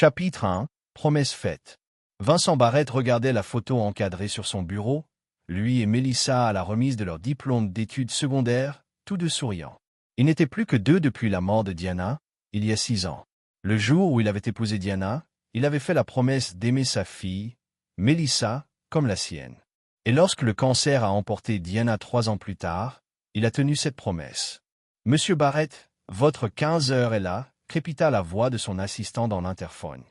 Chapitre 1. Promesse faite. Vincent Barrett regardait la photo encadrée sur son bureau, lui et Mélissa à la remise de leur diplôme d'études secondaires, tous deux souriants. Ils n'étaient plus que deux depuis la mort de Diana, il y a 6 ans. Le jour où il avait épousé Diana, il avait fait la promesse d'aimer sa fille, Mélissa, comme la sienne. Et lorsque le cancer a emporté Diana 3 ans plus tard, il a tenu cette promesse. « Monsieur Barrett, votre 15 heures est là », crépita la voix de son assistant dans l'interphone.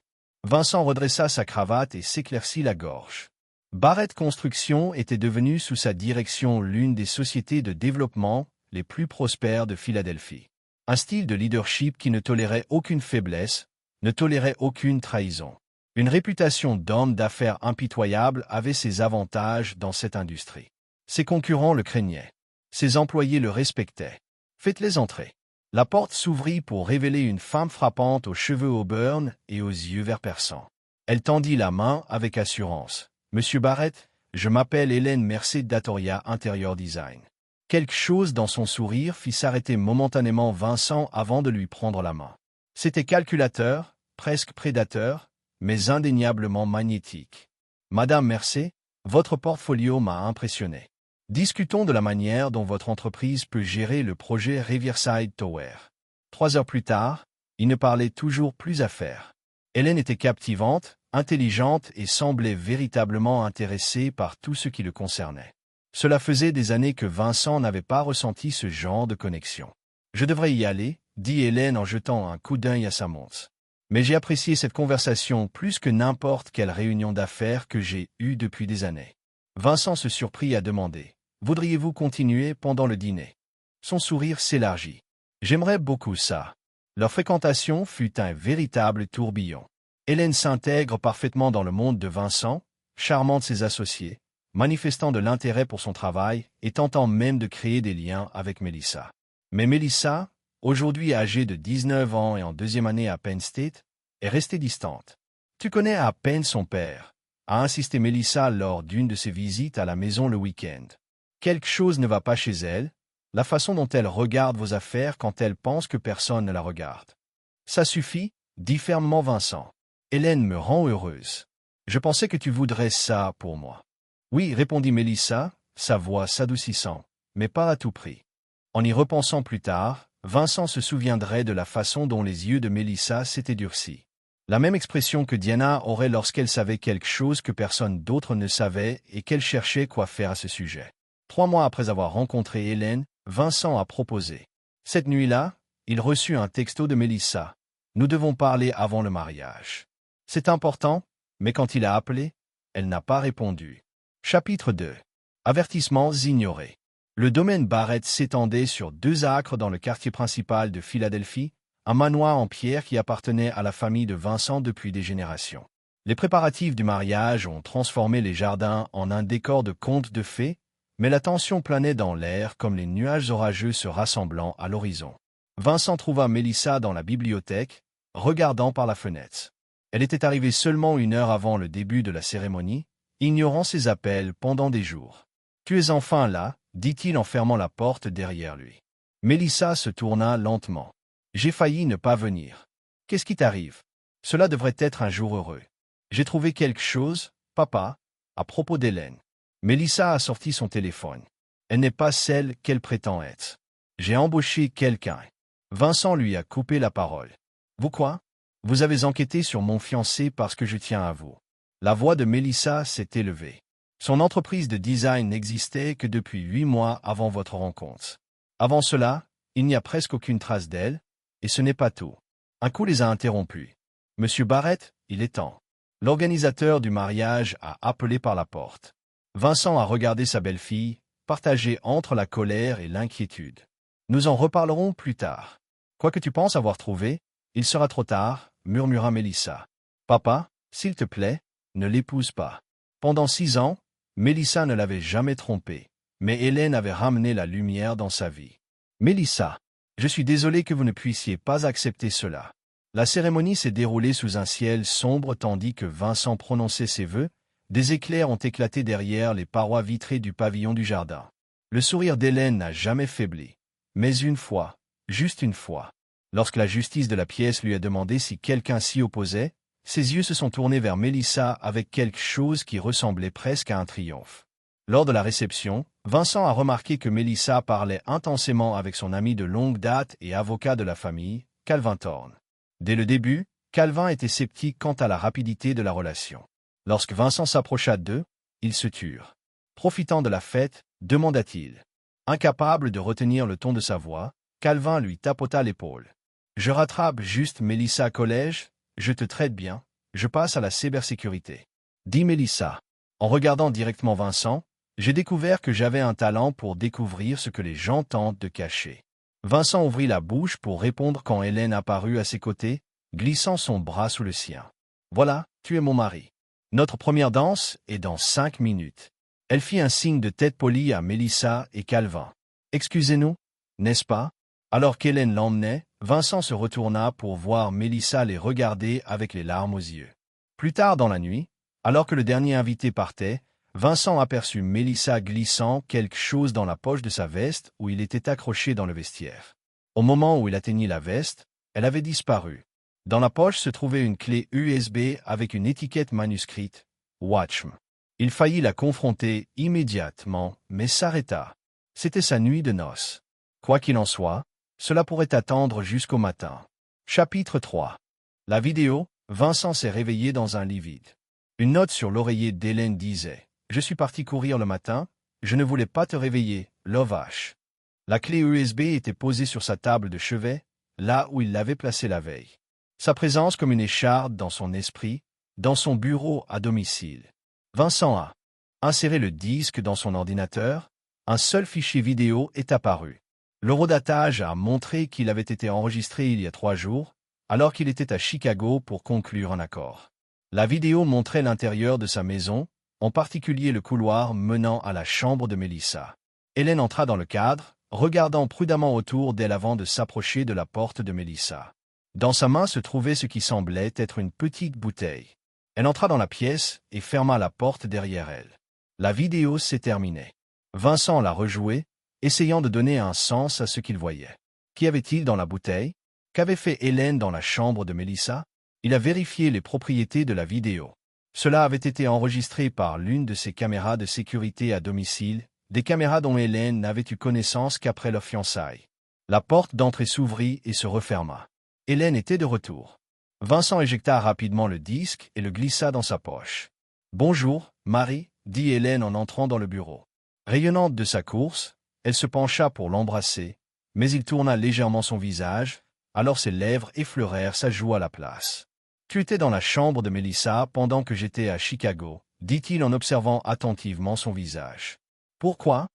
Vincent redressa sa cravate et s'éclaircit la gorge. Barrett Construction était devenue sous sa direction l'une des sociétés de développement les plus prospères de Philadelphie. Un style de leadership qui ne tolérait aucune faiblesse, ne tolérait aucune trahison. Une réputation d'homme d'affaires impitoyable avait ses avantages dans cette industrie. Ses concurrents le craignaient. Ses employés le respectaient. Faites-les entrer. La porte s'ouvrit pour révéler une femme frappante aux cheveux auburn et aux yeux vert perçants. Elle tendit la main avec assurance. « Monsieur Barrett, je m'appelle Hélène Mercé d'Atoria Interior Design. » Quelque chose dans son sourire fit s'arrêter momentanément Vincent avant de lui prendre la main. C'était calculateur, presque prédateur, mais indéniablement magnétique. « Madame Mercé, votre portfolio m'a impressionné. Discutons de la manière dont votre entreprise peut gérer le projet Riverside Tower. » 3 heures plus tard, il ne parlait toujours plus affaires. Hélène était captivante, intelligente et semblait véritablement intéressée par tout ce qui le concernait. Cela faisait des années que Vincent n'avait pas ressenti ce genre de connexion. « Je devrais y aller, » dit Hélène en jetant un coup d'œil à sa montre. « Mais j'ai apprécié cette conversation plus que n'importe quelle réunion d'affaires que j'ai eue depuis des années. » Vincent se surprit à demander. « Voudriez-vous continuer pendant le dîner ?» Son sourire s'élargit. « J'aimerais beaucoup ça. » Leur fréquentation fut un véritable tourbillon. Hélène s'intègre parfaitement dans le monde de Vincent, charmant de ses associés, manifestant de l'intérêt pour son travail et tentant même de créer des liens avec Mélissa. Mais Mélissa, aujourd'hui âgée de 19 ans et en 2e année à Penn State, est restée distante. « Tu connais à peine son père », a insisté Mélissa lors d'une de ses visites à la maison le week-end. Quelque chose ne va pas chez elle, la façon dont elle regarde vos affaires quand elle pense que personne ne la regarde. « Ça suffit, » dit fermement Vincent. « Hélène me rend heureuse. Je pensais que tu voudrais ça pour moi. » « Oui, » répondit Mélissa, sa voix s'adoucissant, mais pas à tout prix. En y repensant plus tard, Vincent se souviendrait de la façon dont les yeux de Mélissa s'étaient durcis. La même expression que Diana aurait lorsqu'elle savait quelque chose que personne d'autre ne savait et qu'elle cherchait quoi faire à ce sujet. 3 mois après avoir rencontré Hélène, Vincent a proposé. Cette nuit-là, il reçut un texto de Mélissa. « Nous devons parler avant le mariage. » C'est important, mais quand il a appelé, elle n'a pas répondu. Chapitre 2. Avertissements ignorés. Le domaine Barrett s'étendait sur 2 acres dans le quartier principal de Philadelphie, un manoir en pierre qui appartenait à la famille de Vincent depuis des générations. Les préparatifs du mariage ont transformé les jardins en un décor de contes de fées, mais la tension planait dans l'air comme les nuages orageux se rassemblant à l'horizon. Vincent trouva Mélissa dans la bibliothèque, regardant par la fenêtre. Elle était arrivée seulement 1 heure avant le début de la cérémonie, ignorant ses appels pendant des jours. « Tu es enfin là », dit-il en fermant la porte derrière lui. Mélissa se tourna lentement. « J'ai failli ne pas venir. Qu'est-ce qui t'arrive? Cela devrait être un jour heureux. J'ai trouvé quelque chose, papa, à propos d'Hélène. » Mélissa a sorti son téléphone. Elle n'est pas celle qu'elle prétend être. J'ai embauché quelqu'un. Vincent lui a coupé la parole. « Vous quoi? Vous avez enquêté sur mon fiancé parce que je tiens à vous. » La voix de Mélissa s'est élevée. Son entreprise de design n'existait que depuis 8 mois avant votre rencontre. Avant cela, il n'y a presque aucune trace d'elle, et ce n'est pas tout. Un coup les a interrompus. « Monsieur Barrett, il est temps. » L'organisateur du mariage a appelé par la porte. Vincent a regardé sa belle-fille, partagée entre la colère et l'inquiétude. « Nous en reparlerons plus tard. Quoi que tu penses avoir trouvé, il sera trop tard, » murmura Mélissa. « Papa, s'il te plaît, ne l'épouse pas. » Pendant 6 ans, Mélissa ne l'avait jamais trompé, mais Hélène avait ramené la lumière dans sa vie. « Mélissa, je suis désolé que vous ne puissiez pas accepter cela. » La cérémonie s'est déroulée sous un ciel sombre tandis que Vincent prononçait ses vœux. Des éclairs ont éclaté derrière les parois vitrées du pavillon du jardin. Le sourire d'Hélène n'a jamais faibli. Mais une fois, juste une fois, lorsque la justice de la pièce lui a demandé si quelqu'un s'y opposait, Ses yeux se sont tournés vers Mélissa avec quelque chose qui ressemblait presque à un triomphe. Lors de la réception, Vincent a remarqué que Mélissa parlait intensément avec son ami de longue date et avocat de la famille, Calvin Thorne. Dès le début, Calvin était sceptique quant à la rapidité de la relation. Lorsque Vincent s'approcha d'eux, ils se turent. Profitant de la fête, demanda-t-il. Incapable de retenir le ton de sa voix, Calvin lui tapota l'épaule. « Je rattrape juste Mélissa collège, je te traite bien, je passe à la cybersécurité. » dit Mélissa. En regardant directement Vincent, j'ai découvert que j'avais un talent pour découvrir ce que les gens tentent de cacher. Vincent ouvrit la bouche pour répondre quand Hélène apparut à ses côtés, glissant son bras sous le sien. « Voilà, tu es mon mari. Notre première danse est dans 5 minutes. » Elle fit un signe de tête poli à Mélissa et Calvin. « Excusez-nous, n'est-ce pas ?» Alors qu'Hélène l'emmenait, Vincent se retourna pour voir Mélissa les regarder avec les larmes aux yeux. Plus tard dans la nuit, alors que le dernier invité partait, Vincent aperçut Mélissa glissant quelque chose dans la poche de sa veste où il était accroché dans le vestiaire. Au moment où il atteignit la veste, elle avait disparu. Dans la poche se trouvait une clé USB avec une étiquette manuscrite « Watchm ». Il faillit la confronter immédiatement, mais s'arrêta. C'était sa nuit de noces. Quoi qu'il en soit, cela pourrait attendre jusqu'au matin. Chapitre 3. La vidéo, Vincent s'est réveillé dans un lit vide. Une note sur l'oreiller d'Hélène disait « Je suis parti courir le matin, je ne voulais pas te réveiller, Love H. » La clé USB était posée sur sa table de chevet, là où il l'avait placée la veille. Sa présence comme une écharde dans son esprit, dans son bureau à domicile. Vincent a inséré le disque dans son ordinateur, un seul fichier vidéo est apparu. L'horodatage a montré qu'il avait été enregistré il y a 3 jours, alors qu'il était à Chicago pour conclure un accord. La vidéo montrait l'intérieur de sa maison, en particulier le couloir menant à la chambre de Mélissa. Hélène entra dans le cadre, regardant prudemment autour d'elle avant de s'approcher de la porte de Mélissa. Dans sa main se trouvait ce qui semblait être une petite bouteille. Elle entra dans la pièce et ferma la porte derrière elle. La vidéo s'est terminée. Vincent l'a rejouée, essayant de donner un sens à ce qu'il voyait. Qu'y avait-il dans la bouteille? Qu'avait fait Hélène dans la chambre de Mélissa? Il a vérifié les propriétés de la vidéo. Cela avait été enregistré par l'une de ses caméras de sécurité à domicile, des caméras dont Hélène n'avait eu connaissance qu'après leur fiançailles. La porte d'entrée s'ouvrit et se referma. Hélène était de retour. Vincent éjecta rapidement le disque et le glissa dans sa poche. « Bonjour, Marie, » dit Hélène en entrant dans le bureau. Rayonnante de sa course, elle se pencha pour l'embrasser, mais il tourna légèrement son visage, alors ses lèvres effleurèrent sa joue à la place. « Tu étais dans la chambre de Mélissa pendant que j'étais à Chicago, » dit-il en observant attentivement son visage. « Pourquoi ?»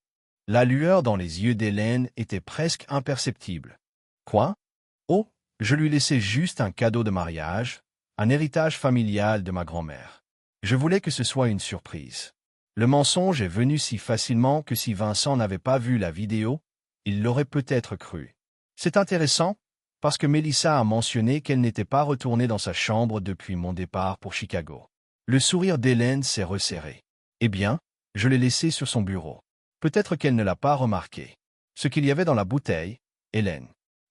La lueur dans les yeux d'Hélène était presque imperceptible. « Quoi ? Oh, je lui laissais juste un cadeau de mariage, un héritage familial de ma grand-mère. Je voulais que ce soit une surprise. » Le mensonge est venu si facilement que si Vincent n'avait pas vu la vidéo, il l'aurait peut-être cru. C'est intéressant, parce que Mélissa a mentionné qu'elle n'était pas retournée dans sa chambre depuis mon départ pour Chicago. Le sourire d'Hélène s'est resserré. Eh bien, je l'ai laissé sur son bureau. Peut-être qu'elle ne l'a pas remarqué. Ce qu'il y avait dans la bouteille, Hélène.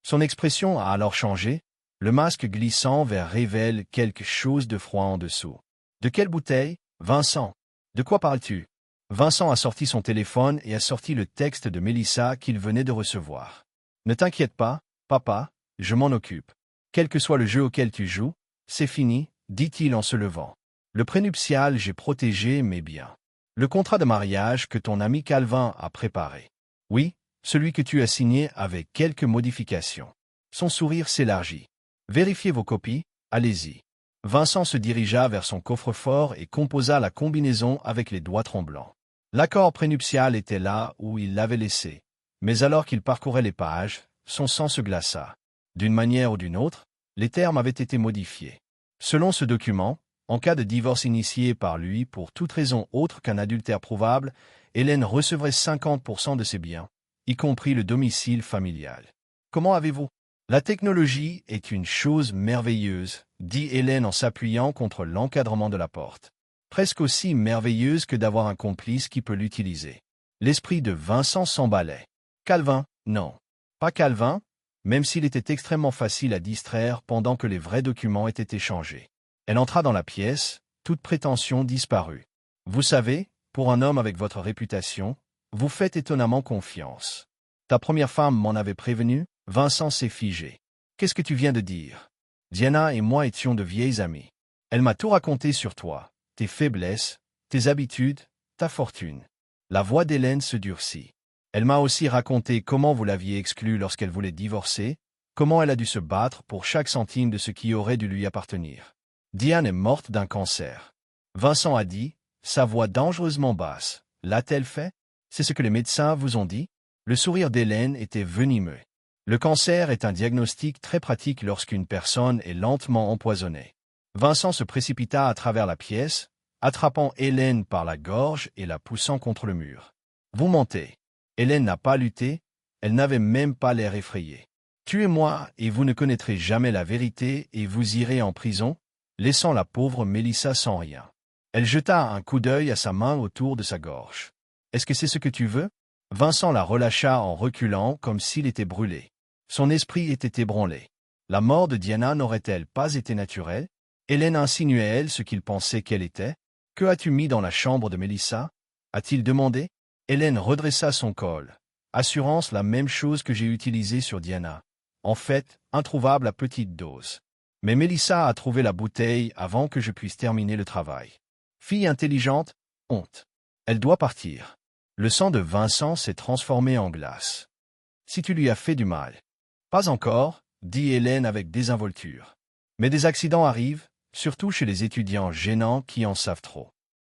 Son expression a alors changé, le masque glissant vers révèle quelque chose de froid en dessous. De quelle bouteille, Vincent? De quoi parles-tu? Vincent a sorti son téléphone et a sorti le texte de Mélissa qu'il venait de recevoir. Ne t'inquiète pas, papa, je m'en occupe. Quel que soit le jeu auquel tu joues, c'est fini, dit-il en se levant. Le prénuptial j'ai protégé mes biens. Le contrat de mariage que ton ami Calvin a préparé. Oui, celui que tu as signé avec quelques modifications. Son sourire s'élargit. Vérifiez vos copies, allez-y. Vincent se dirigea vers son coffre-fort et composa la combinaison avec les doigts tremblants. L'accord prénuptial était là où il l'avait laissé, mais alors qu'il parcourait les pages, son sang se glaça. D'une manière ou d'une autre, les termes avaient été modifiés. Selon ce document, en cas de divorce initié par lui pour toute raison autre qu'un adultère prouvable, Hélène recevrait 50% de ses biens, y compris le domicile familial. Comment avez-vous? La technologie est une chose merveilleuse, dit Hélène en s'appuyant contre l'encadrement de la porte. Presque aussi merveilleuse que d'avoir un complice qui peut l'utiliser. L'esprit de Vincent s'emballait. Calvin, non. Pas Calvin, même s'il était extrêmement facile à distraire pendant que les vrais documents étaient échangés. Elle entra dans la pièce, toute prétention disparue. Vous savez, pour un homme avec votre réputation, vous faites étonnamment confiance. Ta première femme m'en avait prévenu, Vincent s'est figé. Qu'est-ce que tu viens de dire? Diana et moi étions de vieilles amies. Elle m'a tout raconté sur toi, tes faiblesses, tes habitudes, ta fortune. La voix d'Hélène se durcit. Elle m'a aussi raconté comment vous l'aviez exclue lorsqu'elle voulait divorcer, comment elle a dû se battre pour chaque centime de ce qui aurait dû lui appartenir. Diane est morte d'un cancer. Vincent a dit, sa voix dangereusement basse. L'a-t-elle fait? C'est ce que les médecins vous ont dit? Le sourire d'Hélène était venimeux. Le cancer est un diagnostic très pratique lorsqu'une personne est lentement empoisonnée. Vincent se précipita à travers la pièce, attrapant Hélène par la gorge et la poussant contre le mur. Vous mentez. Hélène n'a pas lutté, elle n'avait même pas l'air effrayée. Tuez-moi et vous ne connaîtrez jamais la vérité et vous irez en prison, laissant la pauvre Mélissa sans rien. Elle jeta un coup d'œil à sa main autour de sa gorge. Est-ce que c'est ce que tu veux? Vincent la relâcha en reculant comme s'il était brûlé. Son esprit était ébranlé. La mort de Diana n'aurait-elle pas été naturelle? Hélène insinuait elle ce qu'il pensait qu'elle était. Que as-tu mis dans la chambre de Mélissa? A-t-il demandé? Hélène redressa son col. Assurance la même chose que j'ai utilisée sur Diana. En fait, introuvable à petite dose. Mais Mélissa a trouvé la bouteille avant que je puisse terminer le travail. Fille intelligente, honte. Elle doit partir. Le sang de Vincent s'est transformé en glace. Si tu lui as fait du mal. Pas encore, dit Hélène avec désinvolture. Mais des accidents arrivent, surtout chez les étudiants gênants qui en savent trop.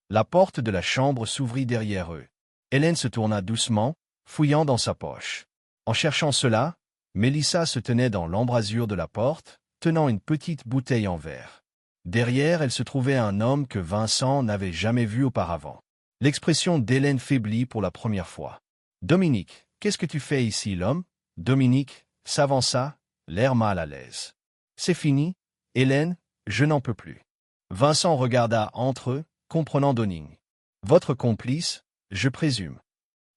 La porte de la chambre s'ouvrit derrière eux. Hélène se tourna doucement, fouillant dans sa poche. En cherchant cela, Mélissa se tenait dans l'embrasure de la porte, tenant une petite bouteille en verre. Derrière, elle se trouvait un homme que Vincent n'avait jamais vu auparavant. L'expression d'Hélène faiblit pour la première fois. « Dominique, qu'est-ce que tu fais ici, l'homme » Dominique s'avança, l'air mal à l'aise. « C'est fini, Hélène, je n'en peux plus. » Vincent regarda entre eux, comprenant Donning. « Votre complice, je présume. »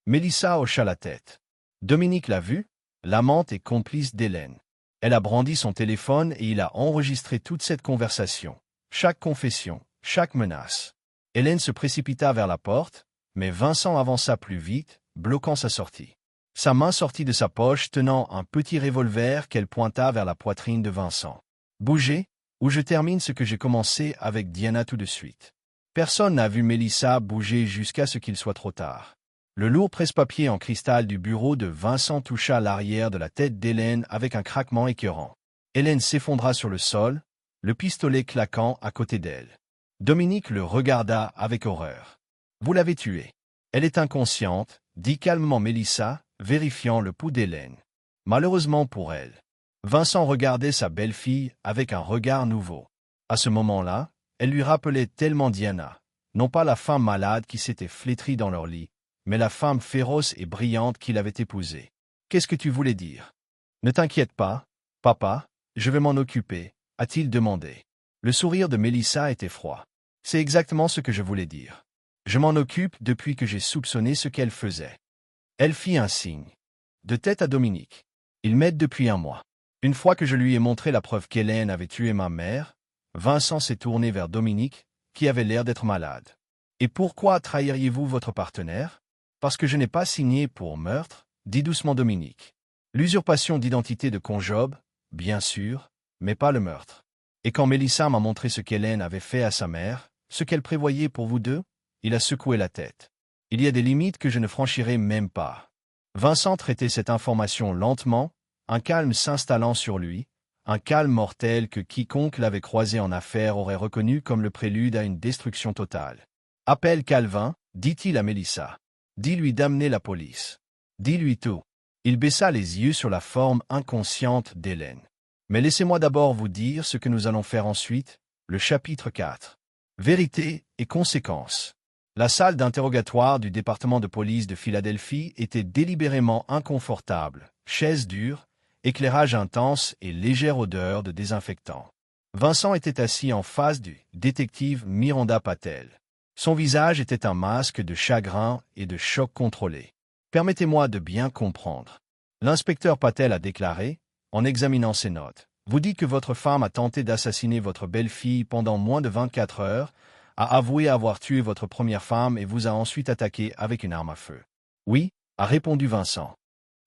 Mélissa hocha la tête. Dominique l'a vu, l'amante et complice d'Hélène. Elle a brandi son téléphone et il a enregistré toute cette conversation, chaque confession, chaque menace. Hélène se précipita vers la porte, mais Vincent avança plus vite, bloquant sa sortie. Sa main sortit de sa poche tenant un petit revolver qu'elle pointa vers la poitrine de Vincent. « Bougez, ou je termine ce que j'ai commencé avec Diana tout de suite. » Personne n'a vu Mélissa bouger jusqu'à ce qu'il soit trop tard. Le lourd presse-papier en cristal du bureau de Vincent toucha l'arrière de la tête d'Hélène avec un craquement écœurant. Hélène s'effondra sur le sol, le pistolet claquant à côté d'elle. Dominique le regarda avec horreur. « Vous l'avez tuée. Elle est inconsciente, » dit calmement Mélissa, vérifiant le pouls d'Hélène. Malheureusement pour elle. Vincent regardait sa belle-fille avec un regard nouveau. À ce moment-là, elle lui rappelait tellement Diana, non pas la femme malade qui s'était flétrie dans leur lit, mais la femme féroce et brillante qu'il avait épousée. « Qu'est-ce que tu voulais dire? »« Ne t'inquiète pas, papa, je vais m'en occuper, » a-t-il demandé. Le sourire de Mélissa était froid. « C'est exactement ce que je voulais dire. Je m'en occupe depuis que j'ai soupçonné ce qu'elle faisait. » Elle fit un signe. De tête à Dominique. « Il m'aide depuis un mois. Une fois que je lui ai montré la preuve qu'Hélène avait tué ma mère, Vincent s'est tourné vers Dominique, qui avait l'air d'être malade. « Et pourquoi trahiriez-vous votre partenaire? » « Parce que je n'ai pas signé pour meurtre, » dit doucement Dominique. « L'usurpation d'identité de Conjob, bien sûr, mais pas le meurtre. Et quand Mélissa m'a montré ce qu'Hélène avait fait à sa mère, ce qu'elle prévoyait pour vous deux, il a secoué la tête. Il y a des limites que je ne franchirai même pas. » Vincent traitait cette information lentement, un calme s'installant sur lui, un calme mortel que quiconque l'avait croisé en affaires aurait reconnu comme le prélude à une destruction totale. « Appelle Calvin, » dit-il à Mélissa. « Dis-lui d'amener la police. Dis-lui tout. » Il baissa les yeux sur la forme inconsciente d'Hélène. « Mais laissez-moi d'abord vous dire ce que nous allons faire ensuite, le chapitre 4. Vérité et conséquences. » La salle d'interrogatoire du département de police de Philadelphie était délibérément inconfortable, chaises dures, éclairage intense et légère odeur de désinfectant. Vincent était assis en face du détective Miranda Patel. Son visage était un masque de chagrin et de choc contrôlé. « Permettez-moi de bien comprendre. » L'inspecteur Patel a déclaré, en examinant ses notes. Vous dites que votre femme a tenté d'assassiner votre belle-fille pendant moins de 24 heures, a avoué avoir tué votre première femme et vous a ensuite attaqué avec une arme à feu. Oui, a répondu Vincent.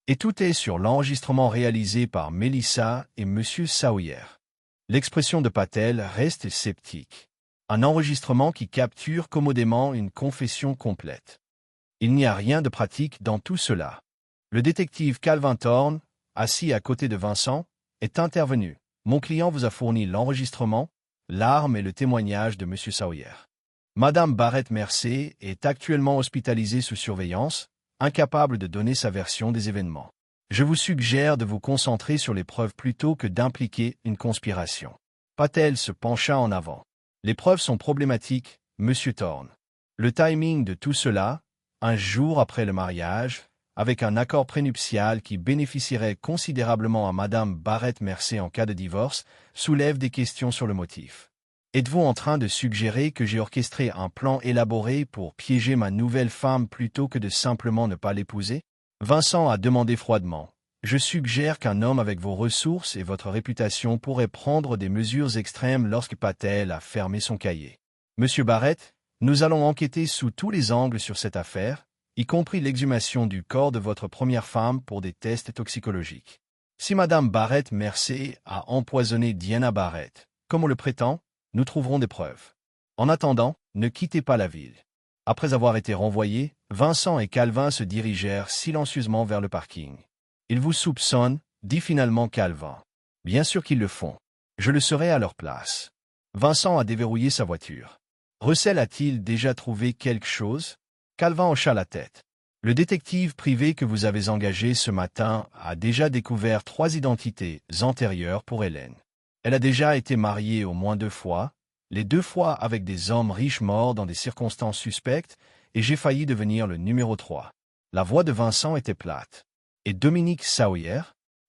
Et tout est sur l'enregistrement réalisé par Mélissa et M. Sawyer. L'expression de Patel reste sceptique. Un enregistrement qui capture commodément une confession complète. Il n'y a rien de pratique dans tout cela. Le détective Calvin Thorne, assis à côté de Vincent, est intervenu. Mon client vous a fourni l'enregistrement, l'arme et le témoignage de M. Sawyer. Madame Barrett Mercer est actuellement hospitalisée sous surveillance, incapable de donner sa version des événements. Je vous suggère de vous concentrer sur les preuves plutôt que d'impliquer une conspiration. Patel se pencha en avant. Les preuves sont problématiques, Monsieur Thorne. Le timing de tout cela, un jour après le mariage, avec un accord prénuptial qui bénéficierait considérablement à Madame Barrett Mercer en cas de divorce, soulève des questions sur le motif. Êtes-vous en train de suggérer que j'ai orchestré un plan élaboré pour piéger ma nouvelle femme plutôt que de simplement ne pas l'épouser? Vincent a demandé froidement. Je suggère qu'un homme avec vos ressources et votre réputation pourrait prendre des mesures extrêmes lorsque Patel a fermé son cahier. Monsieur Barrett, nous allons enquêter sous tous les angles sur cette affaire, y compris l'exhumation du corps de votre première femme pour des tests toxicologiques. Si Madame Barrett Mercer a empoisonné Diana Barrett, comme on le prétend, nous trouverons des preuves. En attendant, ne quittez pas la ville. Après avoir été renvoyés, Vincent et Calvin se dirigèrent silencieusement vers le parking. Ils vous soupçonnent, dit finalement Calvin. Bien sûr qu'ils le font. Je le serai à leur place. Vincent a déverrouillé sa voiture. Russell a-t-il déjà trouvé quelque chose? Calvin hocha la tête. Le détective privé que vous avez engagé ce matin a déjà découvert 3 identités antérieures pour Hélène. Elle a déjà été mariée au moins 2 fois, les 2 fois avec des hommes riches morts dans des circonstances suspectes, et j'ai failli devenir le numéro 3. La voix de Vincent était plate. Et Dominique Sawyer,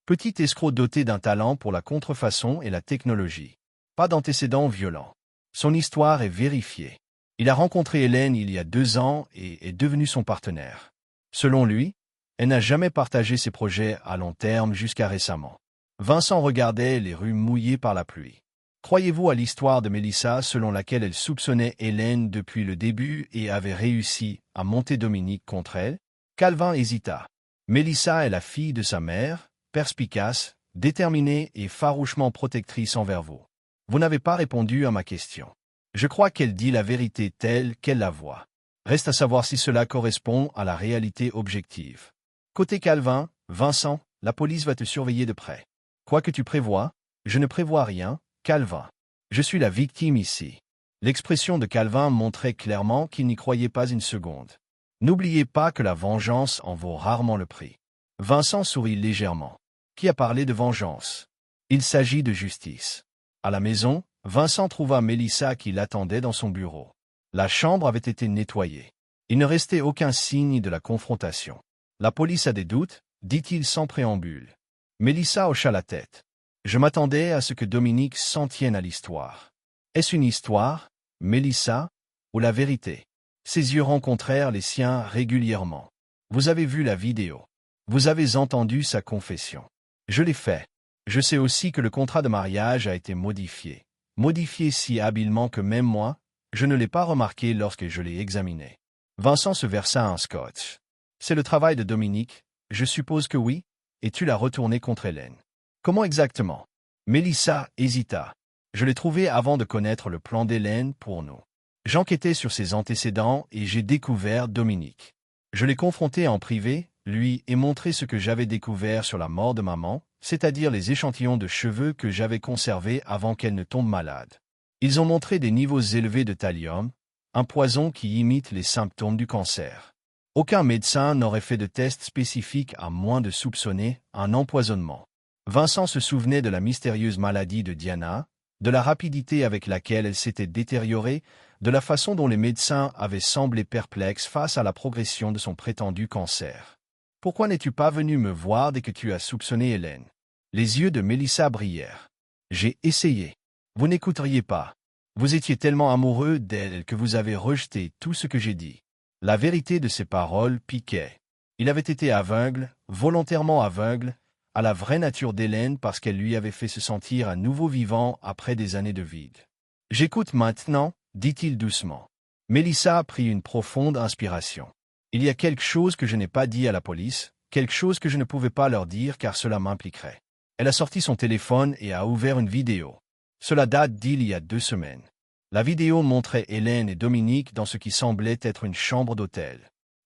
petit escroc doté d'un talent pour la contrefaçon et la technologie. Pas d'antécédents violents. Son histoire est vérifiée. Il a rencontré Hélène il y a 2 ans et est devenu son partenaire. Selon lui, elle n'a jamais partagé ses projets à long terme jusqu'à récemment. Vincent regardait les rues mouillées par la pluie. Croyez-vous à l'histoire de Mélissa selon laquelle elle soupçonnait Hélène depuis le début et avait réussi à monter Dominique contre elle? Calvin hésita. Mélissa est la fille de sa mère, perspicace, déterminée et farouchement protectrice envers vous. Vous n'avez pas répondu à ma question. Je crois qu'elle dit la vérité telle qu'elle la voit. Reste à savoir si cela correspond à la réalité objective. Côté Calvin, Vincent, la police va te surveiller de près. Quoi que tu prévois, je ne prévois rien, Calvin. Je suis la victime ici. L'expression de Calvin montrait clairement qu'il n'y croyait pas une seconde. N'oubliez pas que la vengeance en vaut rarement le prix. Vincent sourit légèrement. Qui a parlé de vengeance? Il s'agit de justice. À la maison, Vincent trouva Mélissa qui l'attendait dans son bureau. La chambre avait été nettoyée. Il ne restait aucun signe de la confrontation. La police a des doutes, dit-il sans préambule. Mélissa hocha la tête. Je m'attendais à ce que Dominique s'en tienne à l'histoire. Est-ce une histoire, Mélissa, ou la vérité? Ses yeux rencontrèrent les siens régulièrement. Vous avez vu la vidéo. Vous avez entendu sa confession. Je l'ai fait. Je sais aussi que le contrat de mariage a été modifié. Modifié si habilement que même moi, je ne l'ai pas remarqué lorsque je l'ai examiné. Vincent se versa un scotch. C'est le travail de Dominique, je suppose que oui, et tu l'as retourné contre Hélène. Comment exactement? Mélissa hésita. Je l'ai trouvé avant de connaître le plan d'Hélène pour nous. J'enquêtais sur ses antécédents et j'ai découvert Dominique. Je l'ai confronté en privé, lui, et montré ce que j'avais découvert sur la mort de maman, c'est-à-dire les échantillons de cheveux que j'avais conservés avant qu'elle ne tombe malade. Ils ont montré des niveaux élevés de thallium, un poison qui imite les symptômes du cancer. Aucun médecin n'aurait fait de test spécifique à moins de soupçonner un empoisonnement. Vincent se souvenait de la mystérieuse maladie de Diana, de la rapidité avec laquelle elle s'était détériorée, de la façon dont les médecins avaient semblé perplexes face à la progression de son prétendu cancer. Pourquoi n'es-tu pas venu me voir dès que tu as soupçonné Hélène? Les yeux de Mélissa brillèrent. J'ai essayé. Vous n'écouteriez pas. Vous étiez tellement amoureux d'elle que vous avez rejeté tout ce que j'ai dit. La vérité de ses paroles piquait. Il avait été aveugle, volontairement aveugle, à la vraie nature d'Hélène parce qu'elle lui avait fait se sentir à nouveau vivant après des années de vide. « J'écoute maintenant, dit-il doucement. Mélissa prit une profonde inspiration. Il y a quelque chose que je n'ai pas dit à la police, quelque chose que je ne pouvais pas leur dire car cela m'impliquerait. Elle a sorti son téléphone et a ouvert une vidéo. Cela date d'il y a 2 semaines. La vidéo montrait Hélène et Dominique dans ce qui semblait être une chambre d'hôtel.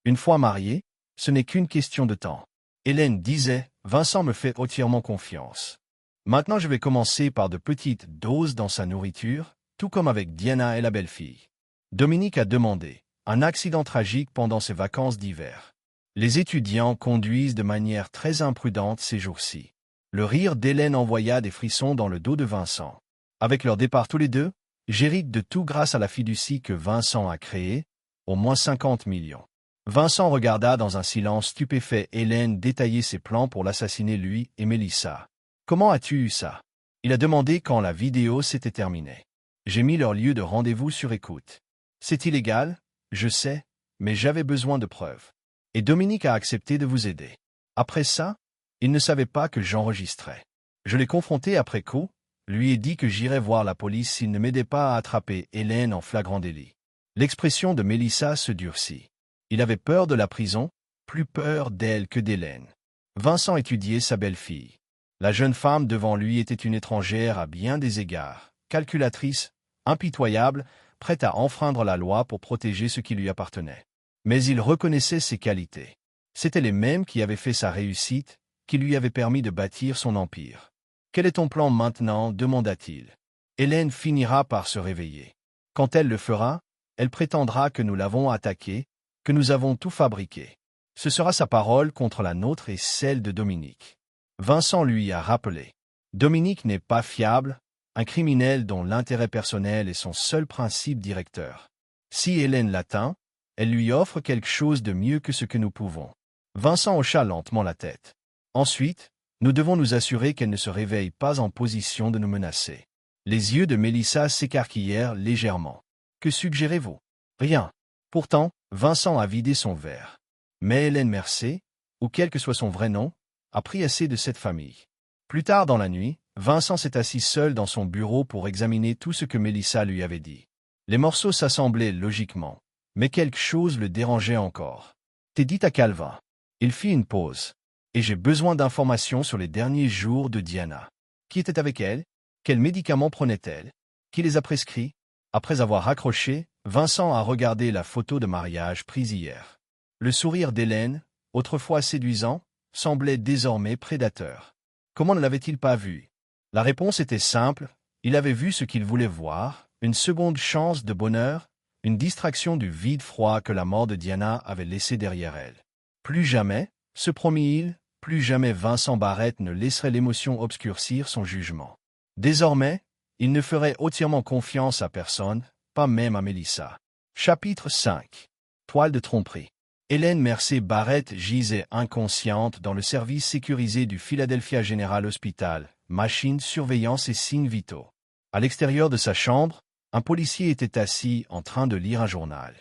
Une fois mariés, ce n'est qu'une question de temps. Hélène disait « Vincent me fait entièrement confiance. Maintenant je vais commencer par de petites doses dans sa nourriture, tout comme avec Diana et la belle-fille. » Dominique a demandé « Un accident tragique pendant ses vacances d'hiver. Les étudiants conduisent de manière très imprudente ces jours-ci. » Le rire d'Hélène envoya des frissons dans le dos de Vincent. Avec leur départ tous les deux, j'hérite de tout grâce à la fiducie que Vincent a créée, au moins 50 millions. Vincent regarda dans un silence stupéfait Hélène détailler ses plans pour l'assassiner lui et Mélissa. « Comment as-tu eu ça ?» Il a demandé quand la vidéo s'était terminée. J'ai mis leur lieu de rendez-vous sur écoute. C'est illégal, je sais, mais j'avais besoin de preuves. Et Dominique a accepté de vous aider. Après ça, il ne savait pas que j'enregistrais. Je l'ai confronté après coup, lui ai dit que j'irais voir la police s'il ne m'aidait pas à attraper Hélène en flagrant délit. L'expression de Mélissa se durcit. Il avait peur de la prison, plus peur d'elle que d'Hélène. Vincent étudiait sa belle-fille. La jeune femme devant lui était une étrangère à bien des égards, calculatrice, impitoyable, prête à enfreindre la loi pour protéger ce qui lui appartenait. Mais il reconnaissait ses qualités. C'étaient les mêmes qui avaient fait sa réussite, qui lui avaient permis de bâtir son empire. « Quel est ton plan maintenant » demanda-t-il. Hélène finira par se réveiller. Quand elle le fera, elle prétendra que nous l'avons attaquée, que nous avons tout fabriqué. Ce sera sa parole contre la nôtre et celle de Dominique. Vincent lui a rappelé. Dominique n'est pas fiable, un criminel dont l'intérêt personnel est son seul principe directeur. Si Hélène l'atteint, elle lui offre quelque chose de mieux que ce que nous pouvons. Vincent hocha lentement la tête. Ensuite, nous devons nous assurer qu'elle ne se réveille pas en position de nous menacer. Les yeux de Mélissa s'écarquillèrent légèrement. Que suggérez-vous? Rien. Pourtant, Vincent a vidé son verre. Mais Hélène Mercier, ou quel que soit son vrai nom, a pris assez de cette famille. Plus tard dans la nuit, Vincent s'est assis seul dans son bureau pour examiner tout ce que Mélissa lui avait dit. Les morceaux s'assemblaient logiquement, mais quelque chose le dérangeait encore. « T'es dit à Calvin. » Il fit une pause. « Et j'ai besoin d'informations sur les derniers jours de Diana. Qui était avec elle? Quels médicaments prenait-elle? Qui les a prescrits ?» Après avoir raccroché, Vincent a regardé la photo de mariage prise hier. Le sourire d'Hélène, autrefois séduisant, semblait désormais prédateur. Comment ne l'avait-il pas vu? La réponse était simple, il avait vu ce qu'il voulait voir, une seconde chance de bonheur, une distraction du vide froid que la mort de Diana avait laissé derrière elle. Plus jamais, se promit-il, plus jamais Vincent Barrett ne laisserait l'émotion obscurcir son jugement. Désormais, il ne ferait entièrement confiance à personne, pas même à Mélissa. Chapitre 5. Toile de tromperie. Hélène Mercier Barrett gisait inconsciente dans le service sécurisé du Philadelphia General Hospital, machine, surveillance et signes vitaux. À l'extérieur de sa chambre, un policier était assis en train de lire un journal.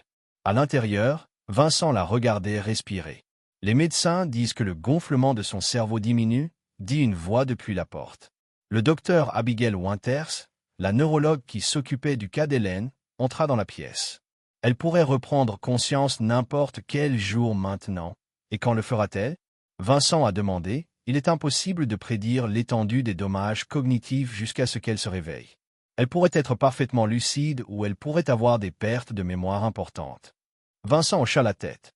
À l'intérieur, Vincent la regardait respirer. Les médecins disent que le gonflement de son cerveau diminue, dit une voix depuis la porte. Le docteur Abigail Winters, la neurologue qui s'occupait du cas d'Hélène, entra dans la pièce. Elle pourrait reprendre conscience n'importe quel jour maintenant. Et quand le fera-t-elle? Vincent a demandé. Il est impossible de prédire l'étendue des dommages cognitifs jusqu'à ce qu'elle se réveille. Elle pourrait être parfaitement lucide ou elle pourrait avoir des pertes de mémoire importantes. Vincent hocha la tête.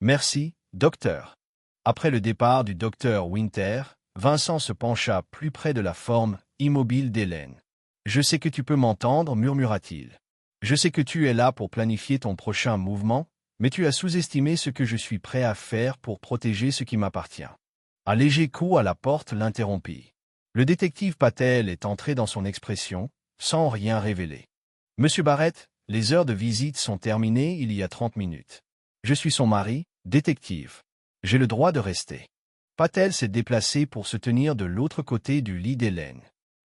Merci, docteur. Après le départ du docteur Winter, Vincent se pencha plus près de la forme immobile d'Hélène. Je sais que tu peux m'entendre, murmura-t-il. Je sais que tu es là pour planifier ton prochain mouvement, mais tu as sous-estimé ce que je suis prêt à faire pour protéger ce qui m'appartient. Un léger coup à la porte l'interrompit. Le détective Patel est entré dans son expression, sans rien révéler. « Monsieur Barrett, les heures de visite sont terminées il y a 30 minutes. Je suis son mari, détective. J'ai le droit de rester. » Patel s'est déplacé pour se tenir de l'autre côté du lit d'Hélène.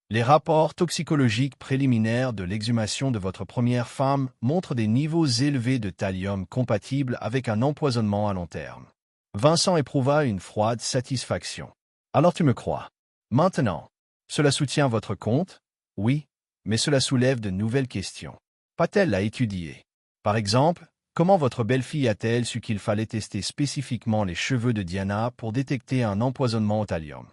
Les rapports toxicologiques préliminaires de l'exhumation de votre première femme montrent des niveaux élevés de thallium compatibles avec un empoisonnement à long terme. Vincent éprouva une froide satisfaction. Alors tu me crois. Maintenant, cela soutient votre compte? Oui, mais cela soulève de nouvelles questions. Patel l'a étudié. Par exemple, comment votre belle-fille a-t-elle su qu'il fallait tester spécifiquement les cheveux de Diana pour détecter un empoisonnement au thallium?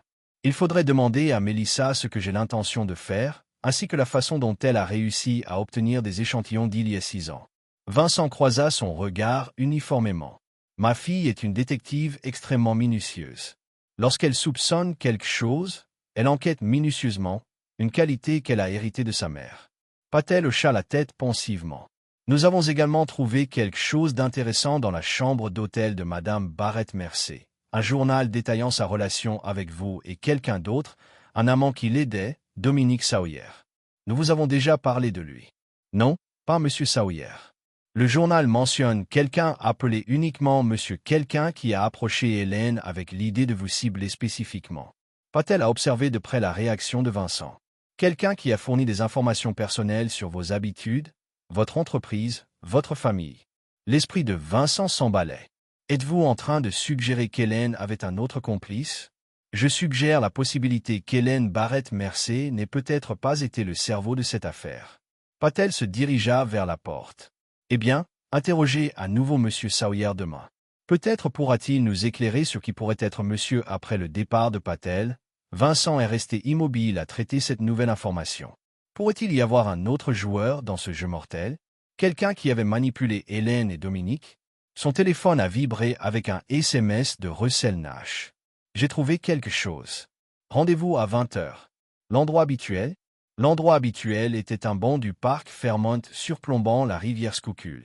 Il faudrait demander à Mélissa ce que j'ai l'intention de faire, ainsi que la façon dont elle a réussi à obtenir des échantillons d'il y a 6 ans. Vincent croisa son regard uniformément. Ma fille est une détective extrêmement minutieuse. Lorsqu'elle soupçonne quelque chose, elle enquête minutieusement, une qualité qu'elle a héritée de sa mère. Patel hocha la tête pensivement. Nous avons également trouvé quelque chose d'intéressant dans la chambre d'hôtel de Madame Barrett Mercé. Un journal détaillant sa relation avec vous et quelqu'un d'autre, un amant qui l'aidait, Dominique Sawyer. Nous vous avons déjà parlé de lui. Non, pas Monsieur Sawyer. Le journal mentionne quelqu'un appelé uniquement Monsieur quelqu'un qui a approché Hélène avec l'idée de vous cibler spécifiquement. Patel a observé de près la réaction de Vincent. Quelqu'un qui a fourni des informations personnelles sur vos habitudes, votre entreprise, votre famille. L'esprit de Vincent s'emballait. Êtes-vous en train de suggérer qu'Hélène avait un autre complice? Je suggère la possibilité qu'Hélène Barrett Mercé n'ait peut-être pas été le cerveau de cette affaire. Patel se dirigea vers la porte. Eh bien, interrogez à nouveau Monsieur Sawyer demain. Peut-être pourra-t-il nous éclairer sur qui pourrait être monsieur après le départ de Patel. Vincent est resté immobile à traiter cette nouvelle information. Pourrait-il y avoir un autre joueur dans ce jeu mortel? Quelqu'un qui avait manipulé Hélène et Dominique? Son téléphone a vibré avec un SMS de Russell Nash. J'ai trouvé quelque chose. Rendez-vous à 20 heures. L'endroit habituel? L'endroit habituel était un banc du parc Fairmont surplombant la rivière Schuylkill.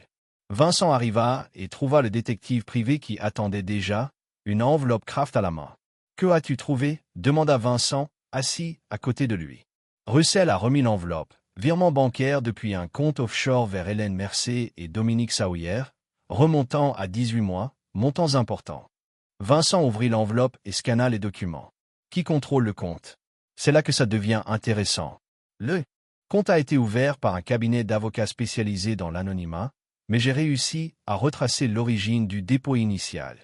Vincent arriva et trouva le détective privé qui attendait déjà, une enveloppe Kraft à la main. « Que as-tu trouvé » demanda Vincent, assis à côté de lui. Russell a remis l'enveloppe, virement bancaire depuis un compte offshore vers Hélène Mercé et Dominique Sawyer, remontant à 18 mois, montants importants. Vincent ouvrit l'enveloppe et scanna les documents. Qui contrôle le compte? C'est là que ça devient intéressant. Le compte a été ouvert par un cabinet d'avocats spécialisé dans l'anonymat, mais j'ai réussi à retracer l'origine du dépôt initial.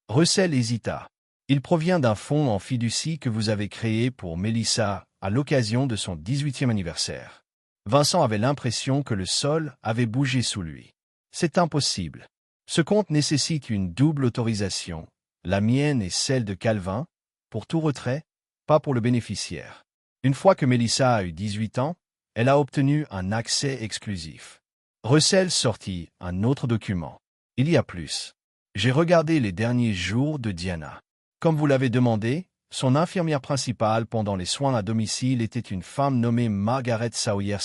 Russell hésita. Il provient d'un fonds en fiducie que vous avez créé pour Mélissa à l'occasion de son 18e anniversaire. Vincent avait l'impression que le sol avait bougé sous lui. C'est impossible. Ce compte nécessite une double autorisation, la mienne et celle de Calvin, pour tout retrait, pas pour le bénéficiaire. Une fois que Mélissa a eu 18 ans, elle a obtenu un accès exclusif. Russell sortit un autre document. Il y a plus. J'ai regardé les derniers jours de Diana. Comme vous l'avez demandé, son infirmière principale pendant les soins à domicile était une femme nommée Margaret Sawyer,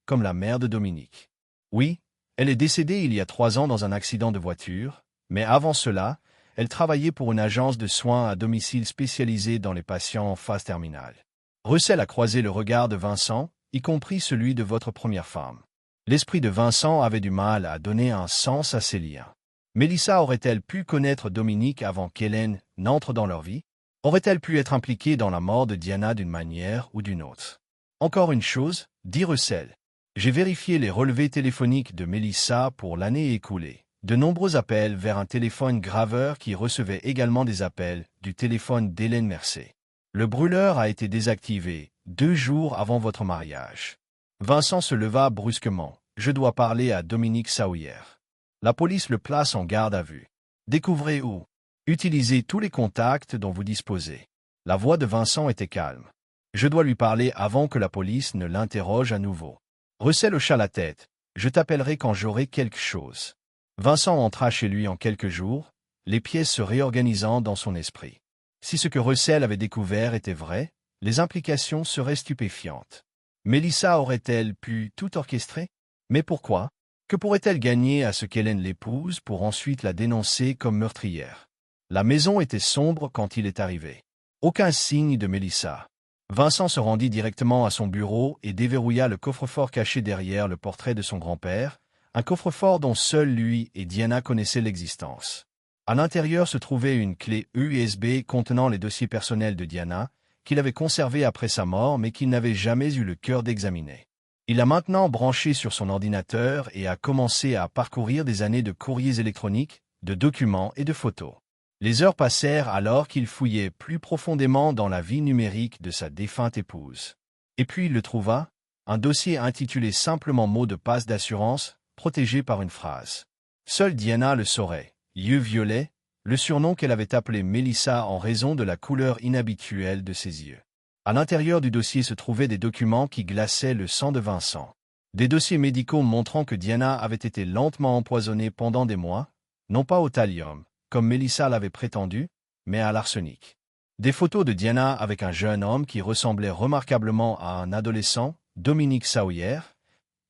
comme la mère de Dominique. Oui, elle est décédée il y a 3 ans dans un accident de voiture, mais avant cela, elle travaillait pour une agence de soins à domicile spécialisée dans les patients en phase terminale. Russell a croisé le regard de Vincent, y compris celui de votre première femme. L'esprit de Vincent avait du mal à donner un sens à ces liens. Mélissa aurait-elle pu connaître Dominique avant qu'Hélène n'entre dans leur vie? Aurait-elle pu être impliquée dans la mort de Diana d'une manière ou d'une autre? Encore une chose, dit Russell. J'ai vérifié les relevés téléphoniques de Mélissa pour l'année écoulée. De nombreux appels vers un téléphone graveur qui recevait également des appels du téléphone d'Hélène Mercé. Le brûleur a été désactivé 2 jours avant votre mariage. Vincent se leva brusquement. Je dois parler à Dominique Sawyer. La police le place en garde à vue. Découvrez où. Utilisez tous les contacts dont vous disposez. La voix de Vincent était calme. Je dois lui parler avant que la police ne l'interroge à nouveau. Russell hocha la tête. Je t'appellerai quand j'aurai quelque chose. Vincent entra chez lui en quelques jours, les pièces se réorganisant dans son esprit. Si ce que Russell avait découvert était vrai, les implications seraient stupéfiantes. Mélissa aurait-elle pu tout orchestrer? Mais pourquoi? Que pourrait-elle gagner à ce qu'Hélène l'épouse pour ensuite la dénoncer comme meurtrière? La maison était sombre quand il est arrivé. Aucun signe de Mélissa. Vincent se rendit directement à son bureau et déverrouilla le coffre-fort caché derrière le portrait de son grand-père, un coffre-fort dont seul lui et Diana connaissaient l'existence. À l'intérieur se trouvait une clé USB contenant les dossiers personnels de Diana, qu'il avait conservés après sa mort mais qu'il n'avait jamais eu le cœur d'examiner. Il l'a maintenant branché sur son ordinateur et a commencé à parcourir des années de courriers électroniques, de documents et de photos. Les heures passèrent alors qu'il fouillait plus profondément dans la vie numérique de sa défunte épouse. Et puis il le trouva, un dossier intitulé simplement mot de passe d'assurance, protégé par une phrase. Seule Diana le saurait, yeux violets, le surnom qu'elle avait appelé Mélissa en raison de la couleur inhabituelle de ses yeux. À l'intérieur du dossier se trouvaient des documents qui glaçaient le sang de Vincent. Des dossiers médicaux montrant que Diana avait été lentement empoisonnée pendant des mois, non pas au thallium, comme Mélissa l'avait prétendu, mais à l'arsenic. Des photos de Diana avec un jeune homme qui ressemblait remarquablement à un adolescent, Dominique Sawyer.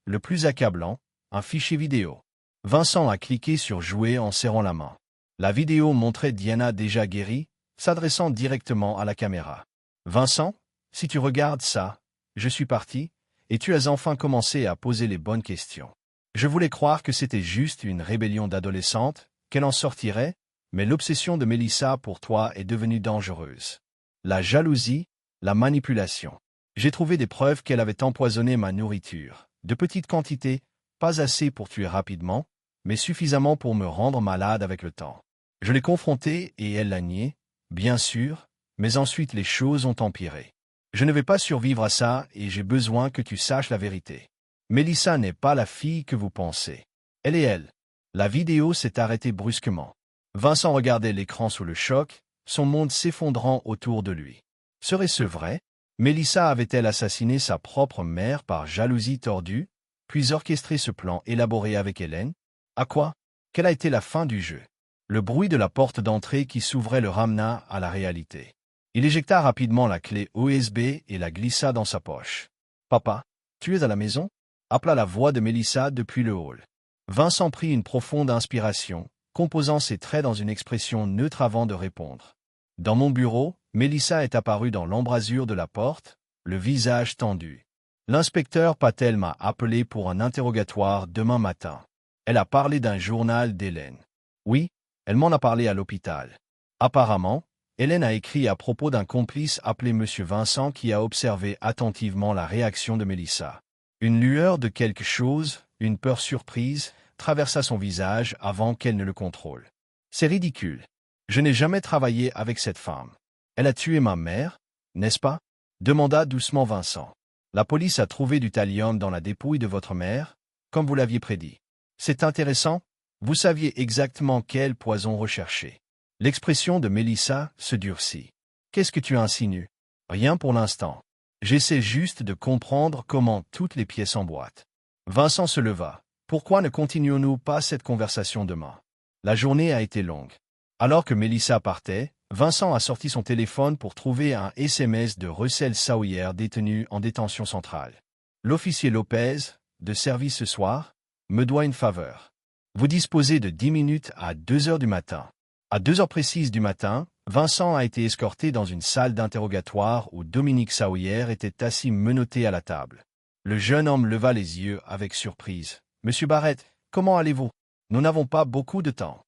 Le plus accablant, un fichier vidéo. Vincent a cliqué sur jouer en serrant la main. La vidéo montrait Diana déjà guérie, s'adressant directement à la caméra. Vincent, si tu regardes ça, je suis parti, et tu as enfin commencé à poser les bonnes questions. Je voulais croire que c'était juste une rébellion d'adolescente, qu'elle en sortirait, mais l'obsession de Mélissa pour toi est devenue dangereuse. La jalousie, la manipulation. J'ai trouvé des preuves qu'elle avait empoisonné ma nourriture. De petites quantités, pas assez pour tuer rapidement, mais suffisamment pour me rendre malade avec le temps. Je l'ai confrontée et elle l'a nié, bien sûr, mais ensuite les choses ont empiré. Je ne vais pas survivre à ça et j'ai besoin que tu saches la vérité. Mélissa n'est pas la fille que vous pensez. Elle est elle. La vidéo s'est arrêtée brusquement. Vincent regardait l'écran sous le choc, son monde s'effondrant autour de lui. Serait-ce vrai? Mélissa avait-elle assassiné sa propre mère par jalousie tordue, puis orchestré ce plan élaboré avec Hélène? À quoi? Quelle a été la fin du jeu? Le bruit de la porte d'entrée qui s'ouvrait le ramena à la réalité. Il éjecta rapidement la clé USB et la glissa dans sa poche. « Papa, tu es à la maison ?» appela la voix de Mélissa depuis le hall. Vincent prit une profonde inspiration, composant ses traits dans une expression neutre avant de répondre. Dans mon bureau, Mélissa est apparue dans l'embrasure de la porte, le visage tendu. L'inspecteur Patel m'a appelé pour un interrogatoire demain matin. Elle a parlé d'un journal d'Hélène. Oui, elle m'en a parlé à l'hôpital. Apparemment, Hélène a écrit à propos d'un complice appelé M. Vincent qui a observé attentivement la réaction de Mélissa. Une lueur de quelque chose, une peur surprise, traversa son visage avant qu'elle ne le contrôle. C'est ridicule. Je n'ai jamais travaillé avec cette femme. Elle a tué ma mère, n'est-ce pas? Demanda doucement Vincent. La police a trouvé du thallium dans la dépouille de votre mère, comme vous l'aviez prédit. C'est intéressant, vous saviez exactement quel poison rechercher. L'expression de Mélissa se durcit. Qu'est-ce que tu insinues? Rien pour l'instant. J'essaie juste de comprendre comment toutes les pièces emboîtent. Vincent se leva. Pourquoi ne continuons-nous pas cette conversation demain? La journée a été longue. Alors que Mélissa partait, Vincent a sorti son téléphone pour trouver un SMS de Russell Sawyer détenu en détention centrale. L'officier Lopez, de service ce soir, me doit une faveur. Vous disposez de 10 minutes à 2 heures du matin. À 2 heures précises du matin, Vincent a été escorté dans une salle d'interrogatoire où Dominique Sawyer était assis menotté à la table. Le jeune homme leva les yeux avec surprise. « Monsieur Barrett, comment allez-vous? Nous n'avons pas beaucoup de temps. »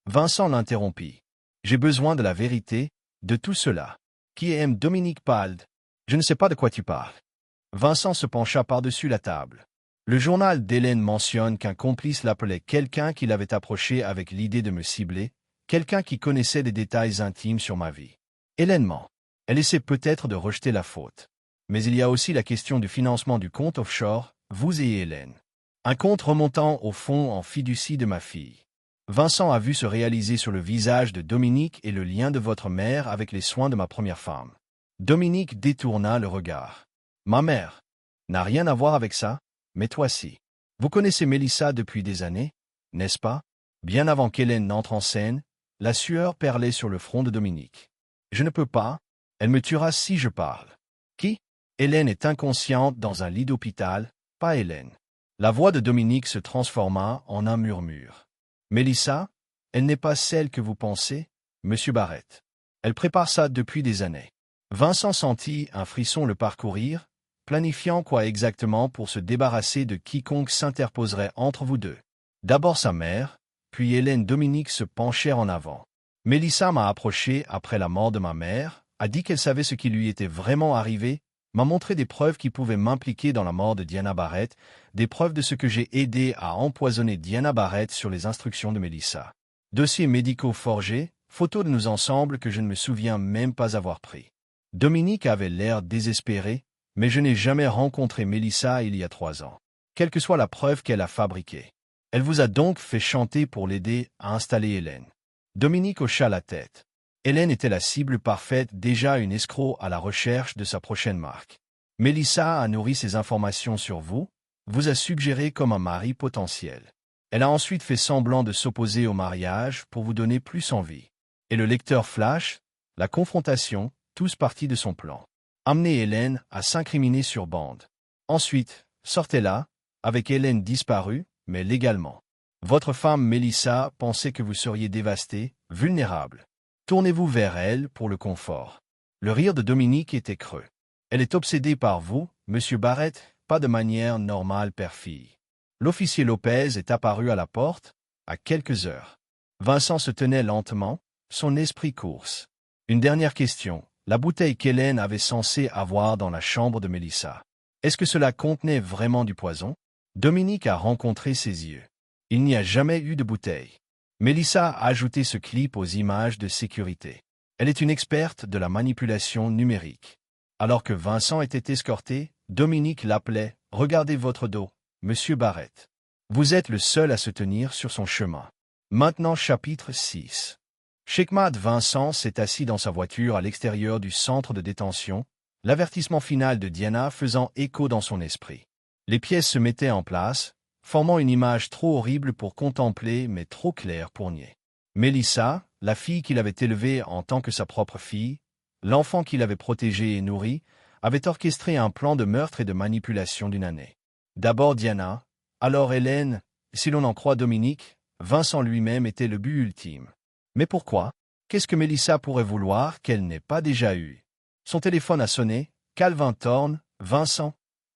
Vincent l'interrompit. « J'ai besoin de la vérité, de tout cela. Qui est Dominique Pald? Je ne sais pas de quoi tu parles. » Vincent se pencha par-dessus la table. Le journal d'Hélène mentionne qu'un complice l'appelait quelqu'un qui l'avait approché avec l'idée de me cibler, quelqu'un qui connaissait des détails intimes sur ma vie. Hélène ment. Elle essaie peut-être de rejeter la faute. Mais il y a aussi la question du financement du compte offshore, vous et Hélène. Un compte remontant au fond en fiducie de ma fille. Vincent a vu se réaliser sur le visage de Dominique et le lien de votre mère avec les soins de ma première femme. Dominique détourna le regard. Ma mère n'a rien à voir avec ça, mais toi si. Vous connaissez Mélissa depuis des années, n'est-ce pas? Bien avant qu'Hélène n'entre en scène, la sueur perlait sur le front de Dominique. Je ne peux pas, elle me tuera si je parle. Qui? Hélène est inconsciente dans un lit d'hôpital, pas Hélène. La voix de Dominique se transforma en un murmure. Mélissa, elle n'est pas celle que vous pensez, monsieur Barrett. Elle prépare ça depuis des années. Vincent sentit un frisson le parcourir, planifiant quoi exactement pour se débarrasser de quiconque s'interposerait entre vous deux. D'abord sa mère, puis Hélène. Dominique se penchèrent en avant. Mélissa m'a approché après la mort de ma mère, a dit qu'elle savait ce qui lui était vraiment arrivé, m'a montré des preuves qui pouvaient m'impliquer dans la mort de Diana Barrett, des preuves de ce que j'ai aidé à empoisonner Diana Barrett sur les instructions de Mélissa. Dossiers médicaux forgés, Photo de nous ensemble que je ne me souviens même pas avoir pris. Dominique avait l'air désespéré, mais je n'ai jamais rencontré Mélissa il y a 3 ans. Quelle que soit la preuve qu'elle a fabriquée. Elle vous a donc fait chanter pour l'aider à installer Hélène. Dominique hocha la tête. Hélène était la cible parfaite, déjà une escroc à la recherche de sa prochaine marque. Mélissa a nourri ses informations sur vous, vous a suggéré comme un mari potentiel. Elle a ensuite fait semblant de s'opposer au mariage pour vous donner plus envie. Et le lecteur flash, la confrontation, tous partis de son plan. Amener Hélène à s'incriminer sur bande. Ensuite, sortez-la, avec Hélène disparue, mais légalement. Votre femme Mélissa pensait que vous seriez dévasté, vulnérable. Tournez-vous vers elle pour le confort. Le rire de Dominique était creux. Elle est obsédée par vous, monsieur Barrett, pas de manière normale père-fille. L'officier Lopez est apparu à la porte, à quelques heures. Vincent se tenait lentement, son esprit course. Une dernière question. La bouteille qu'Hélène avait censé avoir dans la chambre de Mélissa. Est-ce que cela contenait vraiment du poison? Dominique a rencontré ses yeux. Il n'y a jamais eu de bouteille. Mélissa a ajouté ce clip aux images de sécurité. Elle est une experte de la manipulation numérique. Alors que Vincent était escorté, Dominique l'appelait « Regardez votre dos, monsieur Barrett. Vous êtes le seul à se tenir sur son chemin. » Maintenant chapitre 6. Checkmate Vincent s'est assis dans sa voiture à l'extérieur du centre de détention, l'avertissement final de Diana faisant écho dans son esprit. Les pièces se mettaient en place, formant une image trop horrible pour contempler mais trop claire pour nier. Mélissa, la fille qu'il avait élevée en tant que sa propre fille, l'enfant qu'il avait protégé et nourri, avait orchestré un plan de meurtre et de manipulation d'une année. D'abord Diana, alors Hélène, si l'on en croit Dominique, Vincent lui-même était le but ultime. Mais pourquoi? Qu'est-ce que Mélissa pourrait vouloir qu'elle n'ait pas déjà eu? Son téléphone a sonné. Calvin Thorne, Vincent,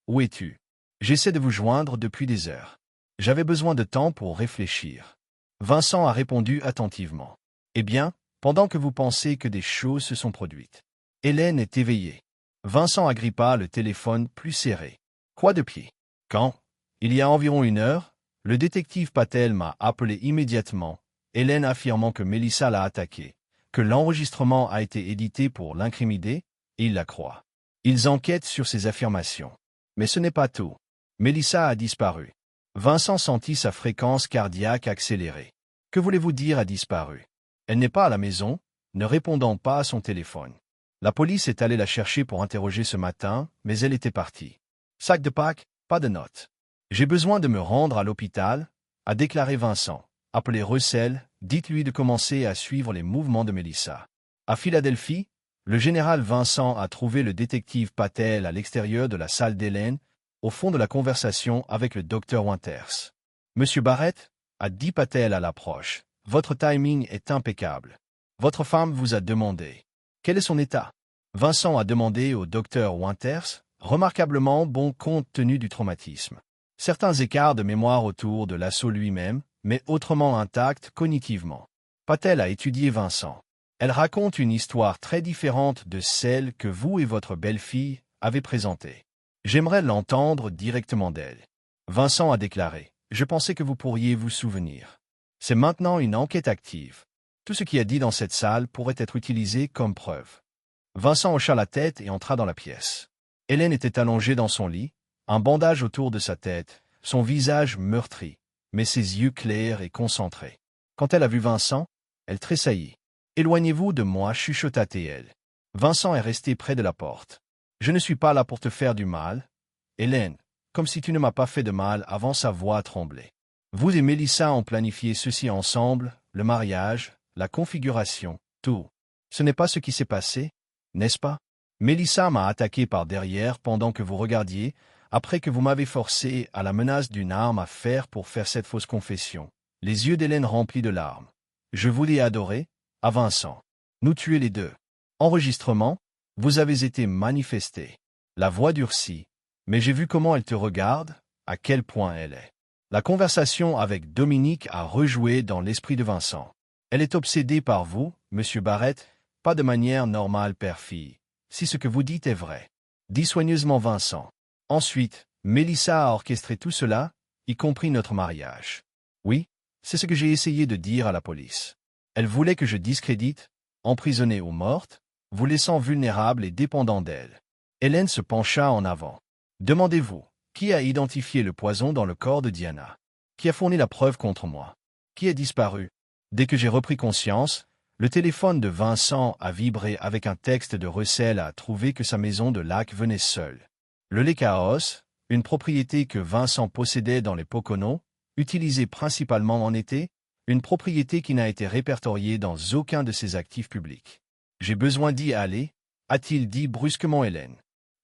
où es-tu? J'essaie de vous joindre depuis des heures. J'avais besoin de temps pour réfléchir. Vincent a répondu attentivement. Eh bien, pendant que vous pensez que des choses se sont produites. Hélène est éveillée. Vincent agrippa le téléphone plus serré. Quoi de pied? Quand? Il y a environ 1 heure, le détective Patel m'a appelé immédiatement, Hélène affirmant que Mélissa l'a attaqué, que l'enregistrement a été édité pour l'incriminer, et il la croit. Ils enquêtent sur ces affirmations. Mais ce n'est pas tout. Mélissa a disparu. Vincent sentit sa fréquence cardiaque accélérer. Que voulez-vous dire a disparu? Elle n'est pas à la maison, ne répondant pas à son téléphone. La police est allée la chercher pour interroger ce matin, mais elle était partie. Sac de Pâques, pas de notes. J'ai besoin de me rendre à l'hôpital, a déclaré Vincent. Appelez Russell, dites-lui de commencer à suivre les mouvements de Mélissa. À Philadelphie, le général Vincent a trouvé le détective Patel à l'extérieur de la salle d'Hélène, au fond de la conversation avec le docteur Winters. Monsieur Barrett, a dit Patel à l'approche, votre timing est impeccable. Votre femme vous a demandé. Quel est son état? Vincent a demandé au docteur Winters, remarquablement bon compte tenu du traumatisme. Certains écarts de mémoire autour de l'assaut lui-même, mais autrement intact cognitivement. Patel a étudié Vincent. Elle raconte une histoire très différente de celle que vous et votre belle-fille avez présentée. J'aimerais l'entendre directement d'elle. Vincent a déclaré, « Je pensais que vous pourriez vous souvenir. C'est maintenant une enquête active. Tout ce qui est dit dans cette salle pourrait être utilisé comme preuve. » Vincent hocha la tête et entra dans la pièce. Hélène était allongée dans son lit, un bandage autour de sa tête, son visage meurtri, mais ses yeux clairs et concentrés. Quand elle a vu Vincent, elle tressaillit. « Éloignez-vous de moi, chuchota-t-elle. Vincent est resté près de la porte. « Je ne suis pas là pour te faire du mal. Hélène, comme si tu ne m'as pas fait de mal avant sa voix tremblait. Vous et Mélissa ont planifié ceci ensemble, le mariage, la configuration, tout. Ce n'est pas ce qui s'est passé, n'est-ce pas? Mélissa m'a attaqué par derrière pendant que vous regardiez, après que vous m'avez forcé à la menace d'une arme à fer pour faire cette fausse confession. Les yeux d'Hélène remplis de larmes. Je vous l'ai adoré, à Vincent. Nous tuer les deux. Enregistrement, vous avez été manifesté. La voix durcit. Mais j'ai vu comment elle te regarde, à quel point elle est. La conversation avec Dominique a rejoué dans l'esprit de Vincent. Elle est obsédée par vous, monsieur Barrett, pas de manière normale père-fille. Si ce que vous dites est vrai. Dit soigneusement Vincent. Ensuite, Mélissa a orchestré tout cela, y compris notre mariage. Oui, c'est ce que j'ai essayé de dire à la police. Elle voulait que je discrédite, emprisonnée ou morte, vous laissant vulnérable et dépendant d'elle. Hélène se pencha en avant. Demandez-vous, qui a identifié le poison dans le corps de Diana? Qui a fourni la preuve contre moi? Qui a disparu? Dès que j'ai repris conscience, le téléphone de Vincent a vibré avec un texte de Russell a trouvé que sa maison de lac venait seule. Le Lake House, une propriété que Vincent possédait dans les Poconos, utilisée principalement en été, une propriété qui n'a été répertoriée dans aucun de ses actifs publics. J'ai besoin d'y aller, a-t-il dit brusquement Hélène.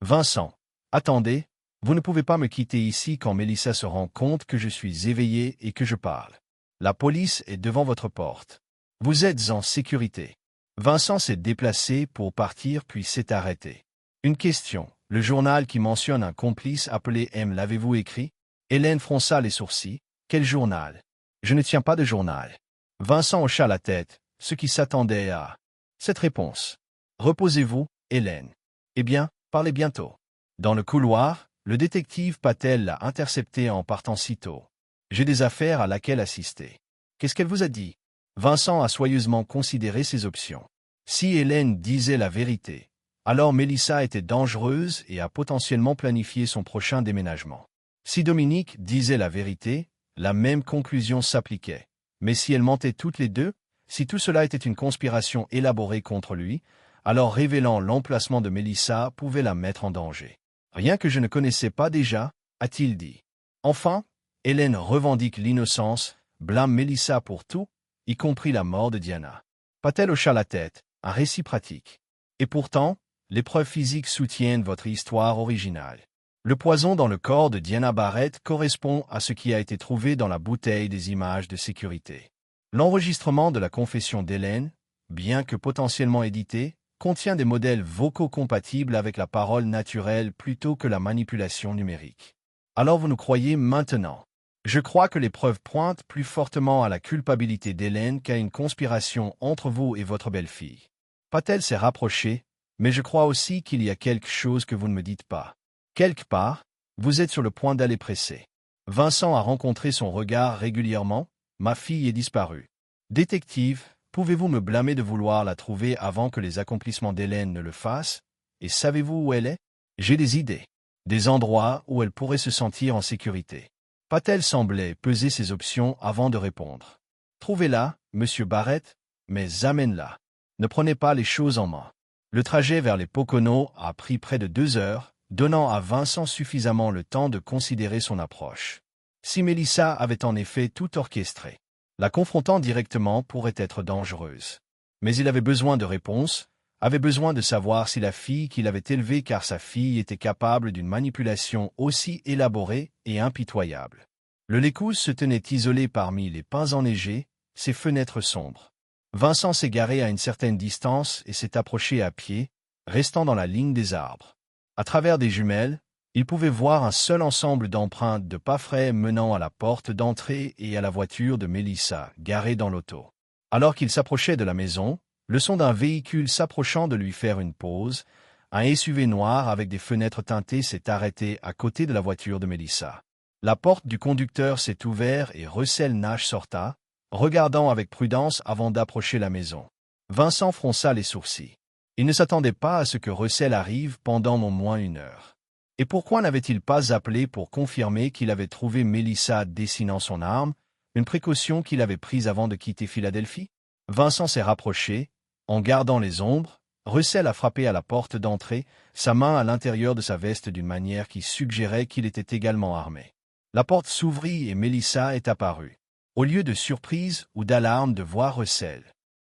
Vincent, attendez, vous ne pouvez pas me quitter ici quand Mélissa se rend compte que je suis éveillé et que je parle. La police est devant votre porte. Vous êtes en sécurité. Vincent s'est déplacé pour partir puis s'est arrêté. Une question. Le journal qui mentionne un complice appelé M, l'avez-vous écrit? Hélène fronça les sourcils. Quel journal? Je ne tiens pas de journal. Vincent hocha la tête, ce qui s'attendait à cette réponse. Reposez-vous, Hélène. Eh bien, parlez bientôt. Dans le couloir, le détective Patel l'a intercepté en partant si tôt. J'ai des affaires à laquelle assister. Qu'est-ce qu'elle vous a dit? Vincent a soigneusement considéré ses options. Si Hélène disait la vérité, alors Mélissa était dangereuse et a potentiellement planifié son prochain déménagement. Si Dominique disait la vérité, la même conclusion s'appliquait. Mais si elles mentaient toutes les deux, si tout cela était une conspiration élaborée contre lui, alors révélant l'emplacement de Mélissa pouvait la mettre en danger. Rien que je ne connaissais pas déjà, a-t-il dit. Enfin, Hélène revendique l'innocence, blâme Mélissa pour tout, y compris la mort de Diana. Patel hocha la tête, un récit pratique. Et pourtant, les preuves physiques soutiennent votre histoire originale. Le poison dans le corps de Diana Barrett correspond à ce qui a été trouvé dans la bouteille des images de sécurité. L'enregistrement de la confession d'Hélène, bien que potentiellement édité, contient des modèles vocaux compatibles avec la parole naturelle plutôt que la manipulation numérique. Alors vous nous croyez maintenant? Je crois que les preuves pointent plus fortement à la culpabilité d'Hélène qu'à une conspiration entre vous et votre belle-fille. Patel s'est rapproché, mais je crois aussi qu'il y a quelque chose que vous ne me dites pas. Quelque part, vous êtes sur le point d'aller presser. Vincent a rencontré son regard régulièrement, ma fille est disparue. Détective, pouvez-vous me blâmer de vouloir la trouver avant que les accomplissements d'Hélène ne le fassent? Et savez-vous où elle est? J'ai des idées. Des endroits où elle pourrait se sentir en sécurité. Patel semblait peser ses options avant de répondre. Trouvez-la, monsieur Barrett, mais amène-la. Ne prenez pas les choses en main. Le trajet vers les Poconos a pris près de 2 heures, donnant à Vincent suffisamment le temps de considérer son approche. Si Mélissa avait en effet tout orchestré, la confrontant directement pourrait être dangereuse. Mais il avait besoin de réponses, avait besoin de savoir si la fille qu'il avait élevée car sa fille était capable d'une manipulation aussi élaborée et impitoyable. Le Lécouse se tenait isolé parmi les pins enneigés, ses fenêtres sombres. Vincent s'est garé à une certaine distance et s'est approché à pied, restant dans la ligne des arbres. À travers des jumelles, il pouvait voir un seul ensemble d'empreintes de pas frais menant à la porte d'entrée et à la voiture de Mélissa, garée dans l'auto. Alors qu'il s'approchait de la maison, le son d'un véhicule s'approchant de lui faire une pause, un SUV noir avec des fenêtres teintées s'est arrêté à côté de la voiture de Mélissa. La porte du conducteur s'est ouverte et Russell Nash sorta, regardant avec prudence avant d'approcher la maison. Vincent fronça les sourcils. Il ne s'attendait pas à ce que Russell arrive pendant au moins 1 heure. Et pourquoi n'avait-il pas appelé pour confirmer qu'il avait trouvé Mélissa dessinant son arme, une précaution qu'il avait prise avant de quitter Philadelphie? Vincent s'est rapproché. En gardant les ombres, Russell a frappé à la porte d'entrée, sa main à l'intérieur de sa veste d'une manière qui suggérait qu'il était également armé. La porte s'ouvrit et Mélissa est apparue. Au lieu de surprise ou d'alarme de voir Russell,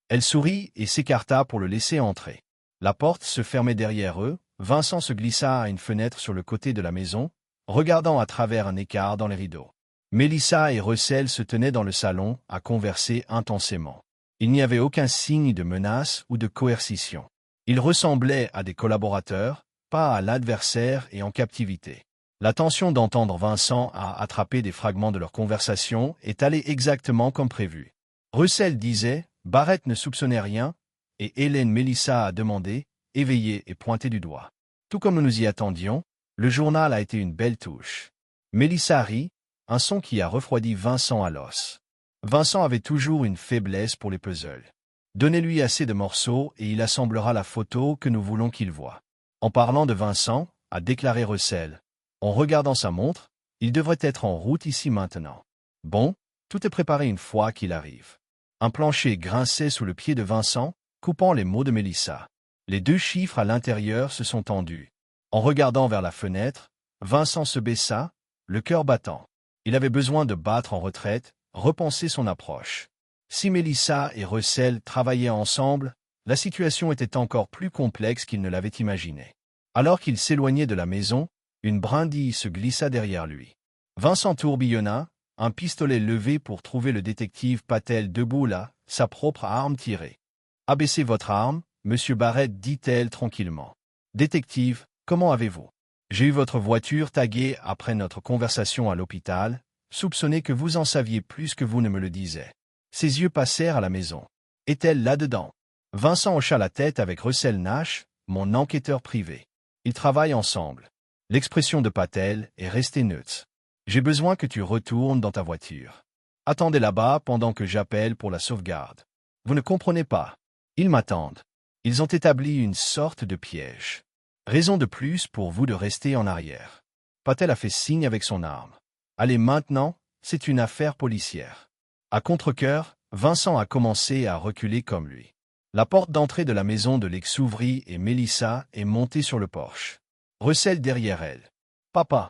elle sourit et s'écarta pour le laisser entrer. La porte se fermait derrière eux, Vincent se glissa à une fenêtre sur le côté de la maison, regardant à travers un écart dans les rideaux. Mélissa et Russell se tenaient dans le salon, à converser intensément. Il n'y avait aucun signe de menace ou de coercition. Ils ressemblaient à des collaborateurs, pas à l'adversaire et en captivité. L'attention d'entendre Vincent a attrapé des fragments de leur conversation est allée exactement comme prévu. Russell disait, Barrett ne soupçonnait rien, et Hélène Mélissa a demandé, éveillée et pointée du doigt. Tout comme nous nous y attendions, le journal a été une belle touche. Mélissa rit, un son qui a refroidi Vincent à l'os. Vincent avait toujours une faiblesse pour les puzzles. Donnez-lui assez de morceaux et il assemblera la photo que nous voulons qu'il voie. En parlant de Vincent, a déclaré Russell. En regardant sa montre, il devrait être en route ici maintenant. Bon, tout est préparé une fois qu'il arrive. Un plancher grinçait sous le pied de Vincent, coupant les mots de Mélissa. Les deux chiffres à l'intérieur se sont tendus. En regardant vers la fenêtre, Vincent se baissa, le cœur battant. Il avait besoin de battre en retraite, repenser son approche. Si Mélissa et Russell travaillaient ensemble, la situation était encore plus complexe qu'il ne l'avait imaginé. Alors qu'il s'éloignait de la maison, une brindille se glissa derrière lui. Vincent tourbillonna, un pistolet levé pour trouver le détective Patel debout là, sa propre arme tirée. « Abaissez votre arme, monsieur Barrett, dit-elle tranquillement. Détective, comment avez-vous? J'ai eu votre voiture taguée après notre conversation à l'hôpital, soupçonné que vous en saviez plus que vous ne me le disiez. » Ses yeux passèrent à la maison. Est-elle là-dedans? Vincent hocha la tête avec Russell Nash, mon enquêteur privé. Ils travaillent ensemble. L'expression de Patel est restée neutre. J'ai besoin que tu retournes dans ta voiture. Attendez là-bas pendant que j'appelle pour la sauvegarde. Vous ne comprenez pas. Ils m'attendent. Ils ont établi une sorte de piège. Raison de plus pour vous de rester en arrière. Patel a fait signe avec son arme. Allez maintenant, c'est une affaire policière. À contre-cœur, Vincent a commencé à reculer comme lui. La porte d'entrée de la maison de l'ex s'ouvrit et Mélissa est montée sur le porche. Russell derrière elle. « Papa !»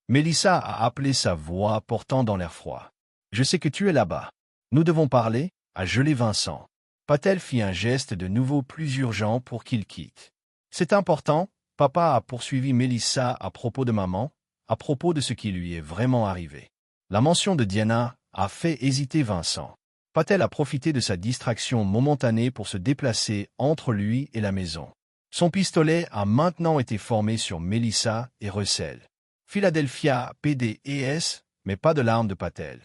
Mélissa a appelé sa voix portant dans l'air froid. « Je sais que tu es là-bas. Nous devons parler » a gelé Vincent. Patel fit un geste de nouveau plus urgent pour qu'il quitte. « C'est important » Papa a poursuivi Mélissa à propos de maman, à propos de ce qui lui est vraiment arrivé. La mention de Diana a fait hésiter Vincent. Patel a profité de sa distraction momentanée pour se déplacer entre lui et la maison. Son pistolet a maintenant été formé sur Mélissa et Russell. Philadelphia PDS, mais pas de l'arme de Patel.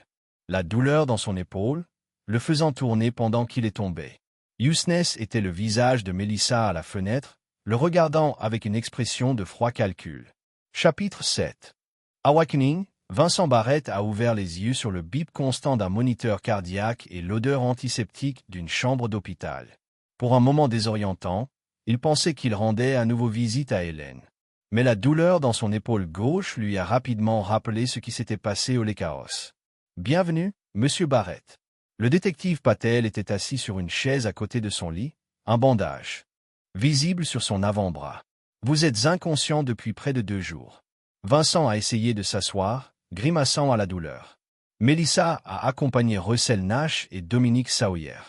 La douleur dans son épaule, le faisant tourner pendant qu'il est tombé. Useless était le visage de Mélissa à la fenêtre, le regardant avec une expression de froid calcul. Chapitre 7. Awakening, Vincent Barrett a ouvert les yeux sur le bip constant d'un moniteur cardiaque et l'odeur antiseptique d'une chambre d'hôpital. Pour un moment désorientant, il pensait qu'il rendait à nouveau visite à Hélène. Mais la douleur dans son épaule gauche lui a rapidement rappelé ce qui s'était passé au Lake-House. « Bienvenue, monsieur Barrett. » Le détective Patel était assis sur une chaise à côté de son lit, un bandage visible sur son avant-bras. « Vous êtes inconscient depuis près de 2 jours. » Vincent a essayé de s'asseoir, grimaçant à la douleur. Mélissa a accompagné Russell Nash et Dominique Sawyer.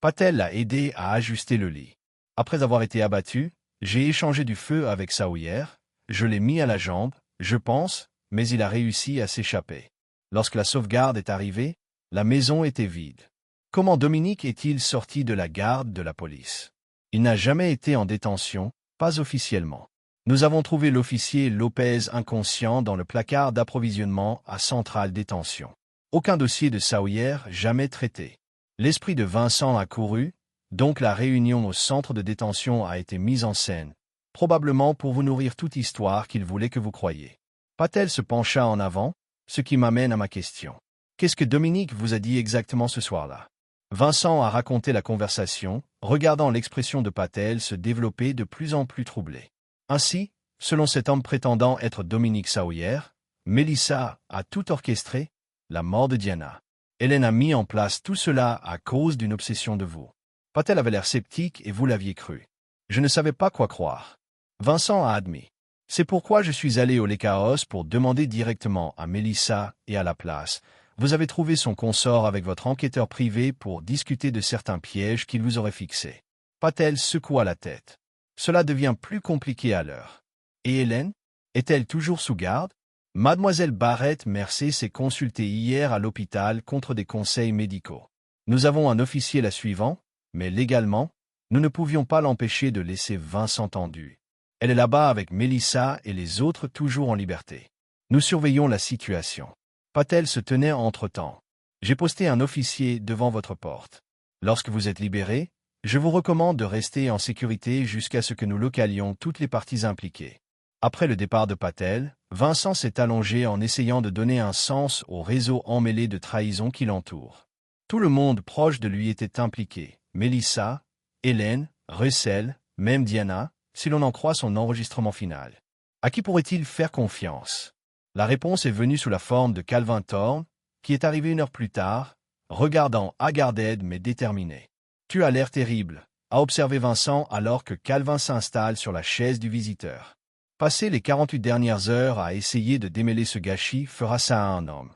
Patel l'a aidé à ajuster le lit. Après avoir été abattu, j'ai échangé du feu avec Sawyer, je l'ai mis à la jambe, je pense, mais il a réussi à s'échapper. Lorsque la sauvegarde est arrivée, la maison était vide. Comment Dominique est-il sorti de la garde de la police? Il n'a jamais été en détention, pas officiellement. Nous avons trouvé l'officier Lopez inconscient dans le placard d'approvisionnement à Centrale Détention. Aucun dossier de Sawyer jamais traité. L'esprit de Vincent a couru, donc la réunion au centre de détention a été mise en scène, probablement pour vous nourrir toute histoire qu'il voulait que vous croyiez. Patel se pencha en avant, ce qui m'amène à ma question. Qu'est-ce que Dominique vous a dit exactement ce soir-là? Vincent a raconté la conversation, regardant l'expression de Patel se développer de plus en plus troublée. Ainsi, selon cet homme prétendant être Dominique Sawyer, Mélissa a tout orchestré, la mort de Diana. Hélène a mis en place tout cela à cause d'une obsession de vous. Patel avait l'air sceptique et vous l'aviez cru. Je ne savais pas quoi croire. Vincent a admis. C'est pourquoi je suis allé au Lake-House pour demander directement à Mélissa et à la place. Vous avez trouvé son consort avec votre enquêteur privé pour discuter de certains pièges qu'il vous aurait fixés. Patel secoua la tête. Cela devient plus compliqué à l'heure. Et Hélène? Est-elle toujours sous garde? Mademoiselle Barrett Mercé s'est consultée hier à l'hôpital contre des conseils médicaux. Nous avons un officier la suivant, mais légalement, nous ne pouvions pas l'empêcher de laisser Vincent tendu. Elle est là-bas avec Mélissa et les autres toujours en liberté. Nous surveillons la situation. Patel se tenait entre-temps. J'ai posté un officier devant votre porte. Lorsque vous êtes libéré, je vous recommande de rester en sécurité jusqu'à ce que nous localions toutes les parties impliquées. Après le départ de Patel, Vincent s'est allongé en essayant de donner un sens au réseau emmêlé de trahison qui l'entoure. Tout le monde proche de lui était impliqué, Mélissa, Hélène, Russell, même Diana, si l'on en croit son enregistrement final. À qui pourrait-il faire confiance? La réponse est venue sous la forme de Calvin Thorne, qui est arrivé 1 heure plus tard, regardant hagarded mais déterminé. « Tu as l'air terrible », a observé Vincent alors que Calvin s'installe sur la chaise du visiteur. Passer les 48 dernières heures à essayer de démêler ce gâchis fera ça à un homme.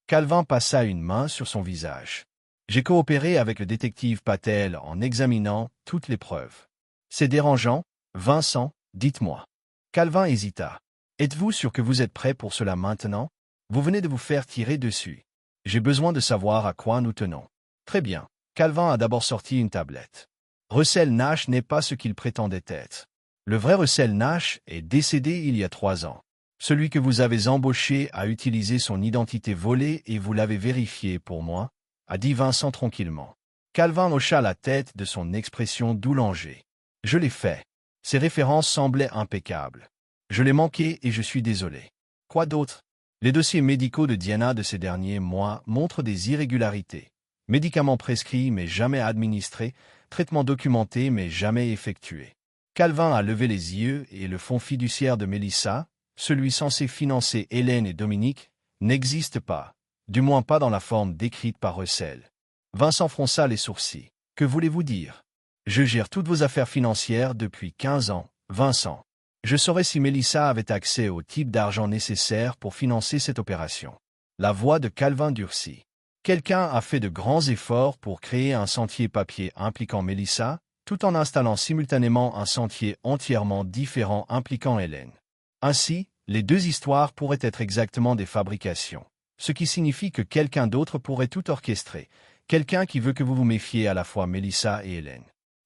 Calvin passa une main sur son visage. J'ai coopéré avec le détective Patel en examinant toutes les preuves. C'est dérangeant, Vincent, dites-moi. Calvin hésita. Êtes-vous sûr que vous êtes prêt pour cela maintenant? Vous venez de vous faire tirer dessus. J'ai besoin de savoir à quoi nous tenons. Très bien. Calvin a d'abord sorti une tablette. Russell Nash n'est pas ce qu'il prétendait être. Le vrai Russell Nash est décédé il y a 3 ans. Celui que vous avez embauché a utilisé son identité volée et vous l'avez vérifié pour moi, a dit Vincent tranquillement. Calvin hocha la tête de son expression doulangée. Je l'ai fait. Ses références semblaient impeccables. Je l'ai manqué et je suis désolé. Quoi d'autre? Les dossiers médicaux de Diana de ces derniers mois montrent des irrégularités. Médicaments prescrits mais jamais administrés, traitements documentés mais jamais effectués. Calvin a levé les yeux et le fonds fiduciaire de Mélissa, celui censé financer Hélène et Dominique, n'existe pas, du moins pas dans la forme décrite par Russell. Vincent fronça les sourcils. Que voulez-vous dire? Je gère toutes vos affaires financières depuis 15 ans, Vincent. Je saurais si Mélissa avait accès au type d'argent nécessaire pour financer cette opération. La voix de Calvin durcit. Quelqu'un a fait de grands efforts pour créer un sentier papier impliquant Mélissa, tout en installant simultanément un sentier entièrement différent impliquant Hélène. Ainsi, les 2 histoires pourraient être exactement des fabrications, ce qui signifie que quelqu'un d'autre pourrait tout orchestrer, quelqu'un qui veut que vous vous méfiez à la fois Mélissa et Hélène.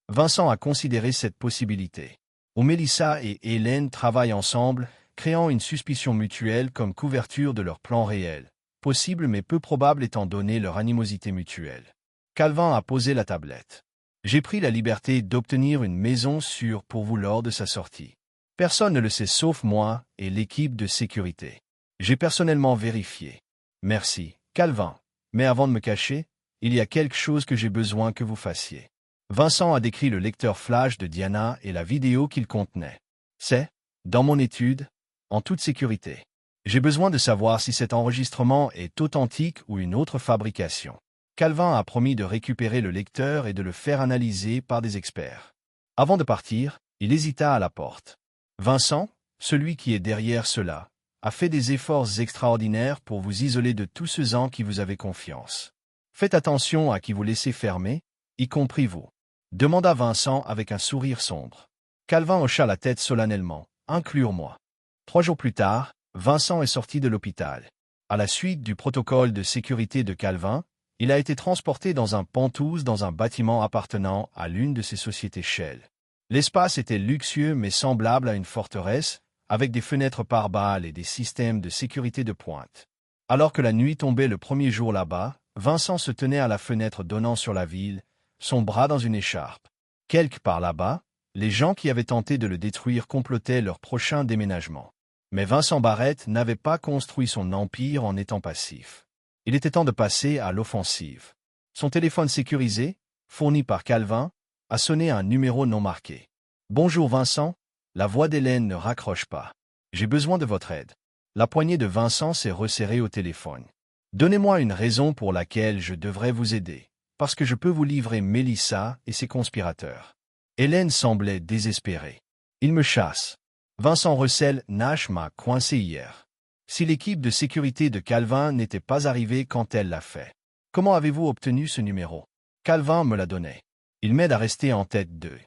Vincent a considéré cette possibilité, où Mélissa et Hélène travaillent ensemble, créant une suspicion mutuelle comme couverture de leur plan réel, possible mais peu probable étant donné leur animosité mutuelle. Calvin a posé la tablette. J'ai pris la liberté d'obtenir une maison sûre pour vous lors de sa sortie. Personne ne le sait sauf moi et l'équipe de sécurité. J'ai personnellement vérifié. Merci, Calvin. Mais avant de me cacher, il y a quelque chose que j'ai besoin que vous fassiez. Vincent a décrit le lecteur flash de Diana et la vidéo qu'il contenait. C'est, dans mon étude, en toute sécurité. J'ai besoin de savoir si cet enregistrement est authentique ou une autre fabrication. Calvin a promis de récupérer le lecteur et de le faire analyser par des experts. Avant de partir, il hésita à la porte. Vincent, celui qui est derrière cela, a fait des efforts extraordinaires pour vous isoler de tous ceux en qui vous avez confiance. Faites attention à qui vous laissez fermer, y compris vous. Demanda Vincent avec un sourire sombre. Calvin hocha la tête solennellement. Inclure-moi. 3 jours plus tard, Vincent est sorti de l'hôpital. À la suite du protocole de sécurité de Calvin, il a été transporté dans un Pentouse dans un bâtiment appartenant à l'une de ses sociétés Shell. L'espace était luxueux mais semblable à une forteresse, avec des fenêtres par balles et des systèmes de sécurité de pointe. Alors que la nuit tombait le premier jour là-bas, Vincent se tenait à la fenêtre donnant sur la ville, son bras dans une écharpe. Quelque part là-bas, les gens qui avaient tenté de le détruire complotaient leur prochain déménagement. Mais Vincent Barrett n'avait pas construit son empire en étant passif. Il était temps de passer à l'offensive. Son téléphone sécurisé, fourni par Calvin, a sonné un numéro non marqué. « Bonjour Vincent », la voix d'Hélène ne raccroche pas. « J'ai besoin de votre aide. » La poignée de Vincent s'est resserrée au téléphone. « Donnez-moi une raison pour laquelle je devrais vous aider, parce que je peux vous livrer Mélissa et ses conspirateurs. » Hélène semblait désespérée. « Il me chasse. Vincent Russell Nash m'a coincé hier. Si l'équipe de sécurité de Calvin n'était pas arrivée quand elle l'a fait. Comment avez-vous obtenu ce numéro? Calvin me l'a donné. Il m'aide à rester en tête d'eux. »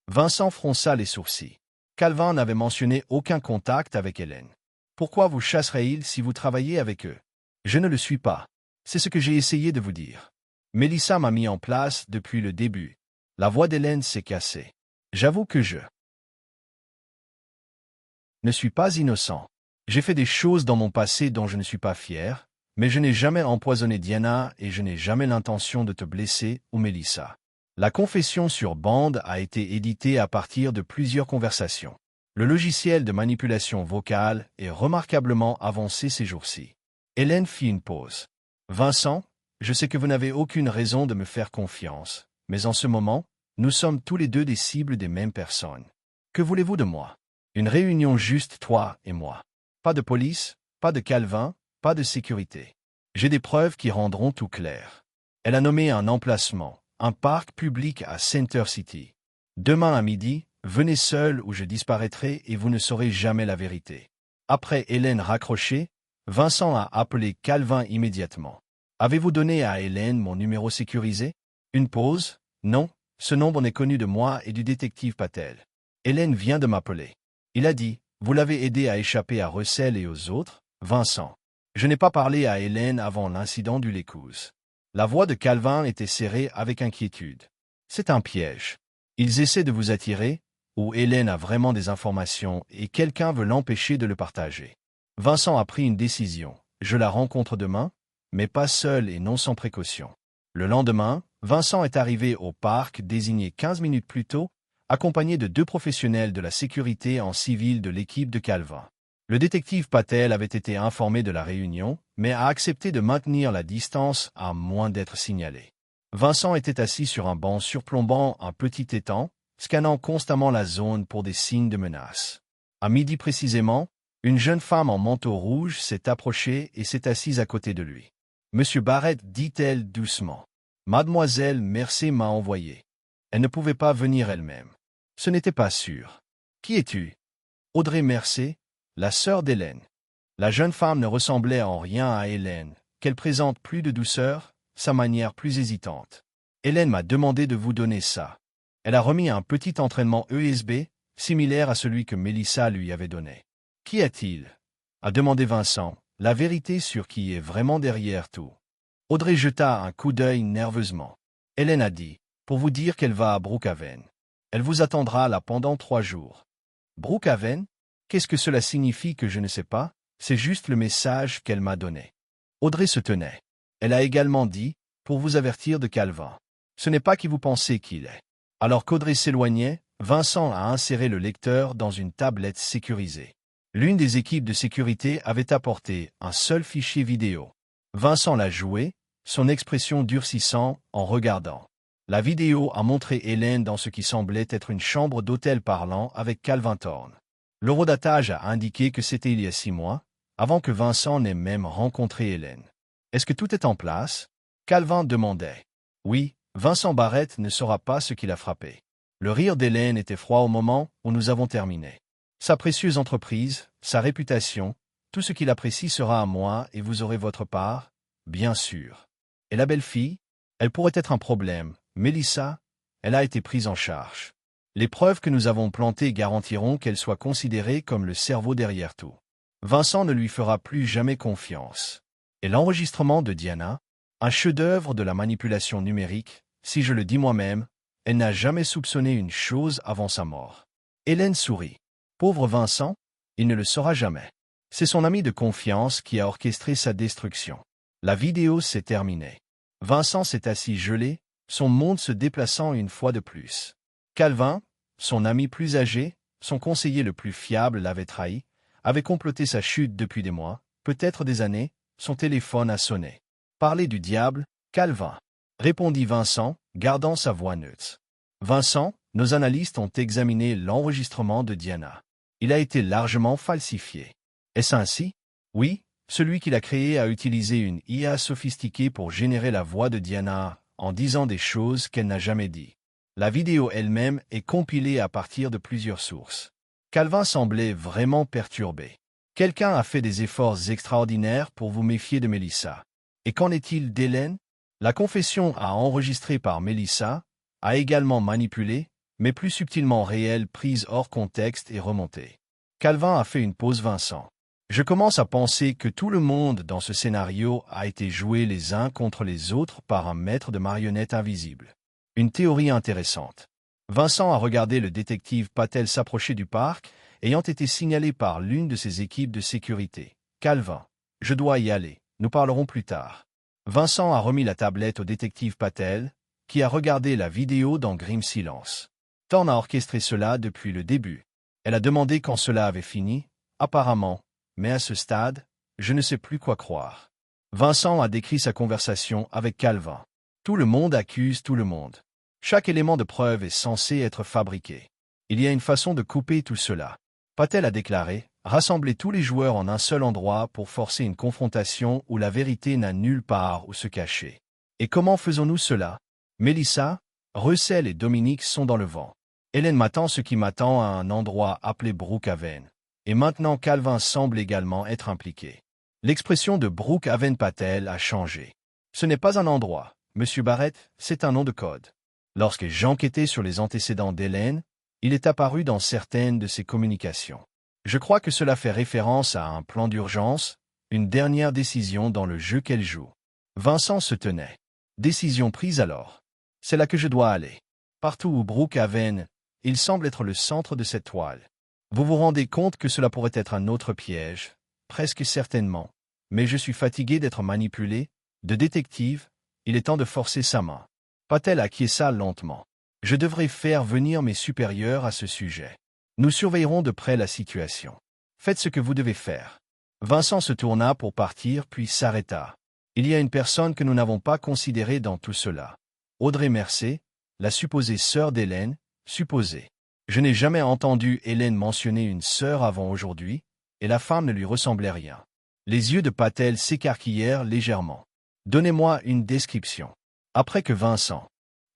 Vincent fronça les sourcils. Calvin n'avait mentionné aucun contact avec Hélène. Pourquoi vous chasserait-il si vous travaillez avec eux? Je ne le suis pas. C'est ce que j'ai essayé de vous dire. Mélissa m'a mis en place depuis le début. La voix d'Hélène s'est cassée. J'avoue que je ne suis pas innocent. J'ai fait des choses dans mon passé dont je ne suis pas fier, mais je n'ai jamais empoisonné Diana et je n'ai jamais l'intention de te blesser ou Mélissa. La confession sur bande a été éditée à partir de plusieurs conversations. Le logiciel de manipulation vocale est remarquablement avancé ces jours-ci. Hélène fit une pause. Vincent, je sais que vous n'avez aucune raison de me faire confiance, Mais en ce moment, nous sommes tous les deux des cibles des mêmes personnes. Que voulez-vous de moi? Une réunion juste toi et moi. Pas de police, pas de Calvin, pas de sécurité. J'ai des preuves qui rendront tout clair. Elle a nommé un emplacement, un parc public à Center City. Demain à midi, venez seul ou je disparaîtrai et vous ne saurez jamais la vérité. Après Hélène raccroché, Vincent a appelé Calvin immédiatement. Avez-vous donné à Hélène mon numéro sécurisé? Une pause? Non, ce nombre n'est connu de moi et du détective Patel. Hélène vient de m'appeler. Il a dit, vous l'avez aidé à échapper à Russell et aux autres, Vincent. Je n'ai pas parlé à Hélène avant l'incident du Lécouse. La voix de Calvin était serrée avec inquiétude. C'est un piège. Ils essaient de vous attirer, ou Hélène a vraiment des informations et quelqu'un veut l'empêcher de le partager. Vincent a pris une décision. Je la rencontre demain, mais pas seul et non sans précaution. Le lendemain, Vincent est arrivé au parc désigné 15 minutes plus tôt, accompagné de 2 professionnels de la sécurité en civil de l'équipe de Calvin. Le détective Patel avait été informé de la réunion, mais a accepté de maintenir la distance à moins d'être signalé. Vincent était assis sur un banc surplombant un petit étang, scannant constamment la zone pour des signes de menace. À midi précisément, une jeune femme en manteau rouge s'est approchée et s'est assise à côté de lui. « Monsieur Barrett, dit-elle doucement. Mademoiselle Mercier m'a envoyé. Elle ne pouvait pas venir elle-même. Ce n'était pas sûr. Qui es-tu? Audrey Mercier, la sœur d'Hélène. La jeune femme ne ressemblait en rien à Hélène, qu'elle présente plus de douceur, sa manière plus hésitante. Hélène m'a demandé de vous donner ça. Elle a remis un petit entraînement ESB, similaire à celui que Mélissa lui avait donné. Qui a-t-il? A demandé Vincent, la vérité sur qui est vraiment derrière tout. Audrey jeta un coup d'œil nerveusement. Hélène a dit, pour vous dire qu'elle va à Brookhaven. Elle vous attendra là pendant 3 jours. Brookhaven? Qu'est-ce que cela signifie que je ne sais pas? C'est juste le message qu'elle m'a donné. Audrey se tenait. Elle a également dit, pour vous avertir de Calvin. Ce n'est pas qui vous pensez qu'il est. Alors qu'Audrey s'éloignait, Vincent a inséré le lecteur dans une tablette sécurisée. L'une des équipes de sécurité avait apporté un seul fichier vidéo. Vincent l'a joué, son expression durcissant en regardant. La vidéo a montré Hélène dans ce qui semblait être une chambre d'hôtel parlant avec Calvin Thorne. L'horodatage a indiqué que c'était il y a 6 mois, avant que Vincent n'ait même rencontré Hélène. Est-ce que tout est en place? Calvin demandait. Oui, Vincent Barrett ne saura pas ce qui l'a frappé. Le rire d'Hélène était froid au moment où nous avons terminé. Sa précieuse entreprise, sa réputation, tout ce qu'il apprécie sera à moi et vous aurez votre part, bien sûr. Et la belle-fille? Elle pourrait être un problème. Mélissa? Elle a été prise en charge. Les preuves que nous avons plantées garantiront qu'elle soit considérée comme le cerveau derrière tout. Vincent ne lui fera plus jamais confiance. Et l'enregistrement de Diana? Un chef-d'œuvre de la manipulation numérique, si je le dis moi-même, elle n'a jamais soupçonné une chose avant sa mort. Hélène sourit. Pauvre Vincent, il ne le saura jamais. C'est son ami de confiance qui a orchestré sa destruction. La vidéo s'est terminée. Vincent s'est assis gelé, son monde se déplaçant une fois de plus. Calvin, son ami plus âgé, son conseiller le plus fiable l'avait trahi, avait comploté sa chute depuis des mois, peut-être des années, son téléphone a sonné. Parler du diable, Calvin, répondit Vincent, gardant sa voix neutre. Vincent, nos analystes ont examiné l'enregistrement de Diana. Il a été largement falsifié. Est-ce ainsi? Oui, celui qui l'a créé a utilisé une IA sophistiquée pour générer la voix de Diana en disant des choses qu'elle n'a jamais dites. La vidéo elle-même est compilée à partir de plusieurs sources. Calvin semblait vraiment perturbé. Quelqu'un a fait des efforts extraordinaires pour vous méfier de Mélissa. Et qu'en est-il d'Hélène? La confession enregistrée par Mélissa a également manipulé, mais plus subtilement réelle, prise hors contexte et remontée. Calvin a fait une pause. Vincent. Je commence à penser que tout le monde dans ce scénario a été joué les uns contre les autres par un maître de marionnettes invisible. Une théorie intéressante. Vincent a regardé le détective Patel s'approcher du parc, ayant été signalé par l'une de ses équipes de sécurité. Calvin. Je dois y aller. Nous parlerons plus tard. Vincent a remis la tablette au détective Patel, qui a regardé la vidéo dans grim silence. Thorne a orchestré cela depuis le début. Elle a demandé quand cela avait fini, apparemment, mais à ce stade, je ne sais plus quoi croire. Vincent a décrit sa conversation avec Calvin. Tout le monde accuse tout le monde. Chaque élément de preuve est censé être fabriqué. Il y a une façon de couper tout cela. Patel a déclaré, rassembler tous les joueurs en un seul endroit pour forcer une confrontation où la vérité n'a nulle part où se cacher. Et comment faisons-nous cela? Melissa, Russell et Dominique sont dans le vent. Hélène m'attend ce qui m'attend à un endroit appelé Brookhaven. Et maintenant Calvin semble également être impliqué. L'expression de Brookhaven Patel a changé. Ce n'est pas un endroit, Monsieur Barrett, c'est un nom de code. Lorsque j'enquêtais sur les antécédents d'Hélène, il est apparu dans certaines de ses communications. Je crois que cela fait référence à un plan d'urgence, une dernière décision dans le jeu qu'elle joue. Vincent se tenait. Décision prise alors. C'est là que je dois aller. Partout où Brookhaven, il semble être le centre de cette toile. Vous vous rendez compte que cela pourrait être un autre piège? Presque certainement. Mais je suis fatigué d'être manipulé, de détective, il est temps de forcer sa main. Patel acquiesça lentement. Je devrais faire venir mes supérieurs à ce sujet. Nous surveillerons de près la situation. Faites ce que vous devez faire. Vincent se tourna pour partir puis s'arrêta. Il y a une personne que nous n'avons pas considérée dans tout cela. Audrey Mercé, la supposée sœur d'Hélène, supposée. Je n'ai jamais entendu Hélène mentionner une sœur avant aujourd'hui, et la femme ne lui ressemblait rien. Les yeux de Patel s'écarquillèrent légèrement. Donnez-moi une description. Après que Vincent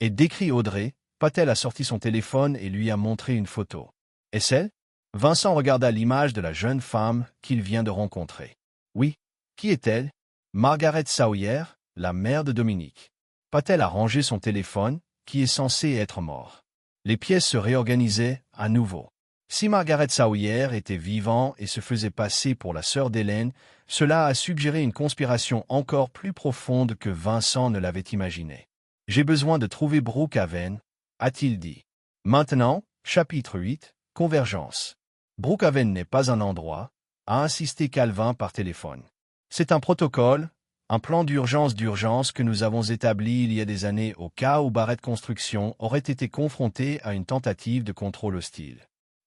ait décrit Audrey, Patel a sorti son téléphone et lui a montré une photo. Est-ce elle? Vincent regarda l'image de la jeune femme qu'il vient de rencontrer. Oui. Qui est-elle? Margaret Sawyer, la mère de Dominique. Patel a rangé son téléphone, qui est censé être mort. Les pièces se réorganisaient à nouveau. Si Margaret Sawyer était vivant et se faisait passer pour la sœur d'Hélène, cela a suggéré une conspiration encore plus profonde que Vincent ne l'avait imaginé. J'ai besoin de trouver Brookhaven, a-t-il dit. Maintenant, chapitre 8, Convergence. Brookhaven n'est pas un endroit, a insisté Calvin par téléphone. C'est un protocole, un plan d'urgence que nous avons établi il y a des années au cas où Barrett Construction aurait été confronté à une tentative de contrôle hostile.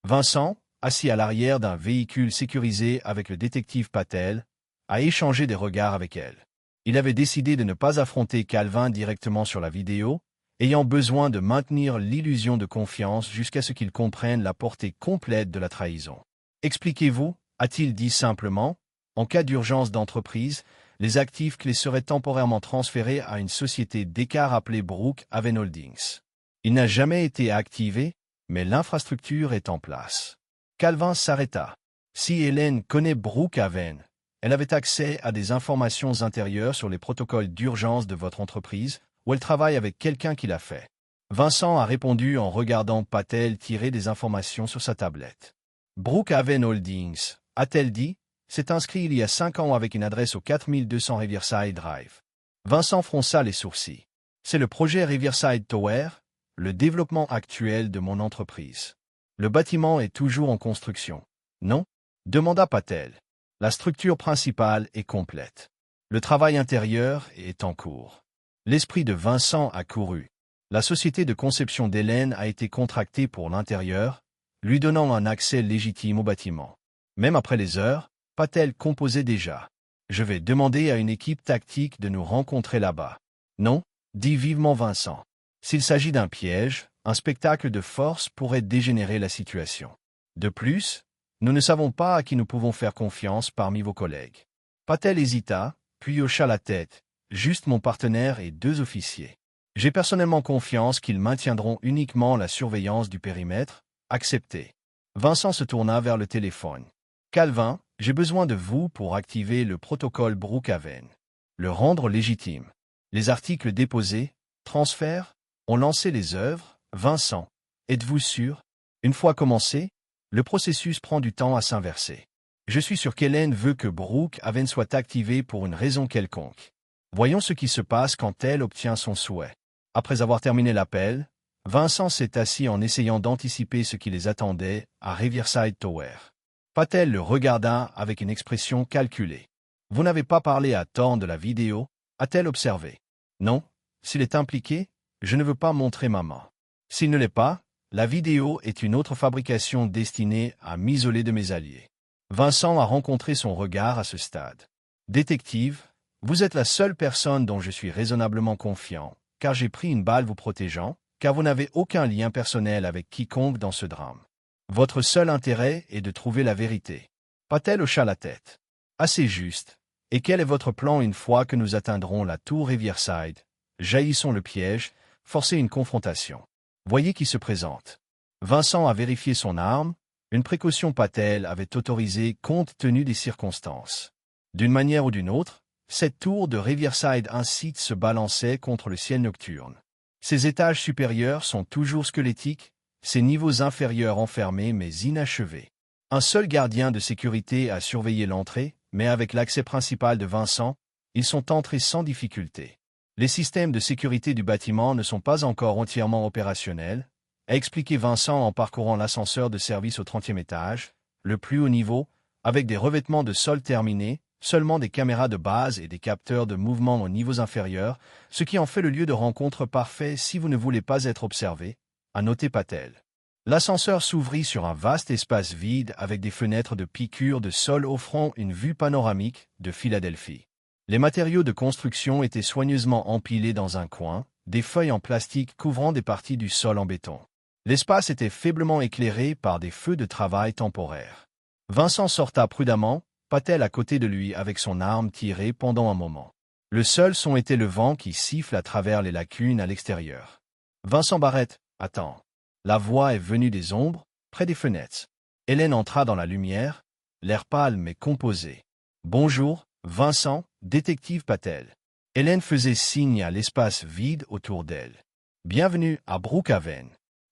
Vincent, assis à l'arrière d'un véhicule sécurisé avec le détective Patel, a échangé des regards avec elle. Il avait décidé de ne pas affronter Calvin directement sur la vidéo, ayant besoin de maintenir l'illusion de confiance jusqu'à ce qu'il comprenne la portée complète de la trahison. Expliquez-vous, a-t-il dit simplement, en cas d'urgence d'entreprise, les actifs clés seraient temporairement transférés à une société d'écart appelée Brookhaven Holdings. Il n'a jamais été activé, mais l'infrastructure est en place. Calvin s'arrêta. Si Hélène connaît Brookhaven, elle avait accès à des informations intérieures sur les protocoles d'urgence de votre entreprise, ou elle travaille avec quelqu'un qui l'a fait. Vincent a répondu en regardant Patel tirer des informations sur sa tablette. Brookhaven Holdings, a-t-elle dit, s'est inscrit il y a 5 ans avec une adresse au 4200 Riverside Drive. Vincent fronça les sourcils. C'est le projet Riverside Tower, le développement actuel de mon entreprise. Le bâtiment est toujours en construction. Non? Demanda Patel. La structure principale est complète. Le travail intérieur est en cours. L'esprit de Vincent a couru. La société de conception d'Hélène a été contractée pour l'intérieur, lui donnant un accès légitime au bâtiment. Même après les heures, Patel composait déjà. Je vais demander à une équipe tactique de nous rencontrer là-bas. Non, dit vivement Vincent. S'il s'agit d'un piège, un spectacle de force pourrait dégénérer la situation. De plus, nous ne savons pas à qui nous pouvons faire confiance parmi vos collègues. Patel hésita, puis hocha la tête. Juste mon partenaire et 2 officiers. J'ai personnellement confiance qu'ils maintiendront uniquement la surveillance du périmètre. Accepté. Vincent se tourna vers le téléphone. Calvin, j'ai besoin de vous pour activer le protocole Brookhaven. Le rendre légitime. Les articles déposés, transferts, ont lancé les œuvres. Vincent, êtes-vous sûr? Une fois commencé, le processus prend du temps à s'inverser. Je suis sûr qu'Hélène veut que Brookhaven soit activé pour une raison quelconque. Voyons ce qui se passe quand elle obtient son souhait. Après avoir terminé l'appel, Vincent s'est assis en essayant d'anticiper ce qui les attendait à Riverside Tower. Patel le regarda avec une expression calculée. « Vous n'avez pas parlé à Thorne de la vidéo ?» a-t-elle observé. « Non, s'il est impliqué, je ne veux pas montrer ma main. S'il ne l'est pas, la vidéo est une autre fabrication destinée à m'isoler de mes alliés. » Vincent a rencontré son regard à ce stade. « Détective, vous êtes la seule personne dont je suis raisonnablement confiant, car j'ai pris une balle vous protégeant, car vous n'avez aucun lien personnel avec quiconque dans ce drame. Votre seul intérêt est de trouver la vérité. Patel hocha la tête. Assez juste. Et quel est votre plan une fois que nous atteindrons la tour Riverside? Jaillissons le piège, forcez une confrontation. Voyez qui se présente. Vincent a vérifié son arme, une précaution Patel avait autorisée compte tenu des circonstances. D'une manière ou d'une autre, cette tour de Riverside incite se balançait contre le ciel nocturne. Ses étages supérieurs sont toujours squelettiques, ses niveaux inférieurs enfermés mais inachevés. Un seul gardien de sécurité a surveillé l'entrée, mais avec l'accès principal de Vincent, ils sont entrés sans difficulté. Les systèmes de sécurité du bâtiment ne sont pas encore entièrement opérationnels, a expliqué Vincent en parcourant l'ascenseur de service au 30e étage, le plus haut niveau, avec des revêtements de sol terminés, seulement des caméras de base et des capteurs de mouvement aux niveaux inférieurs, ce qui en fait le lieu de rencontre parfait si vous ne voulez pas être observé, a noté Patel. L'ascenseur s'ouvrit sur un vaste espace vide avec des fenêtres de piqûres de sol offrant une vue panoramique de Philadelphie. Les matériaux de construction étaient soigneusement empilés dans un coin, des feuilles en plastique couvrant des parties du sol en béton. L'espace était faiblement éclairé par des feux de travail temporaires. Vincent sorta prudemment, Patel à côté de lui avec son arme tirée pendant un moment. Le seul son était le vent qui siffle à travers les lacunes à l'extérieur. Vincent Barrett, attends. La voix est venue des ombres, près des fenêtres. Hélène entra dans la lumière, l'air pâle mais composé. Bonjour, Vincent, détective Patel. Hélène faisait signe à l'espace vide autour d'elle. Bienvenue à Brookhaven.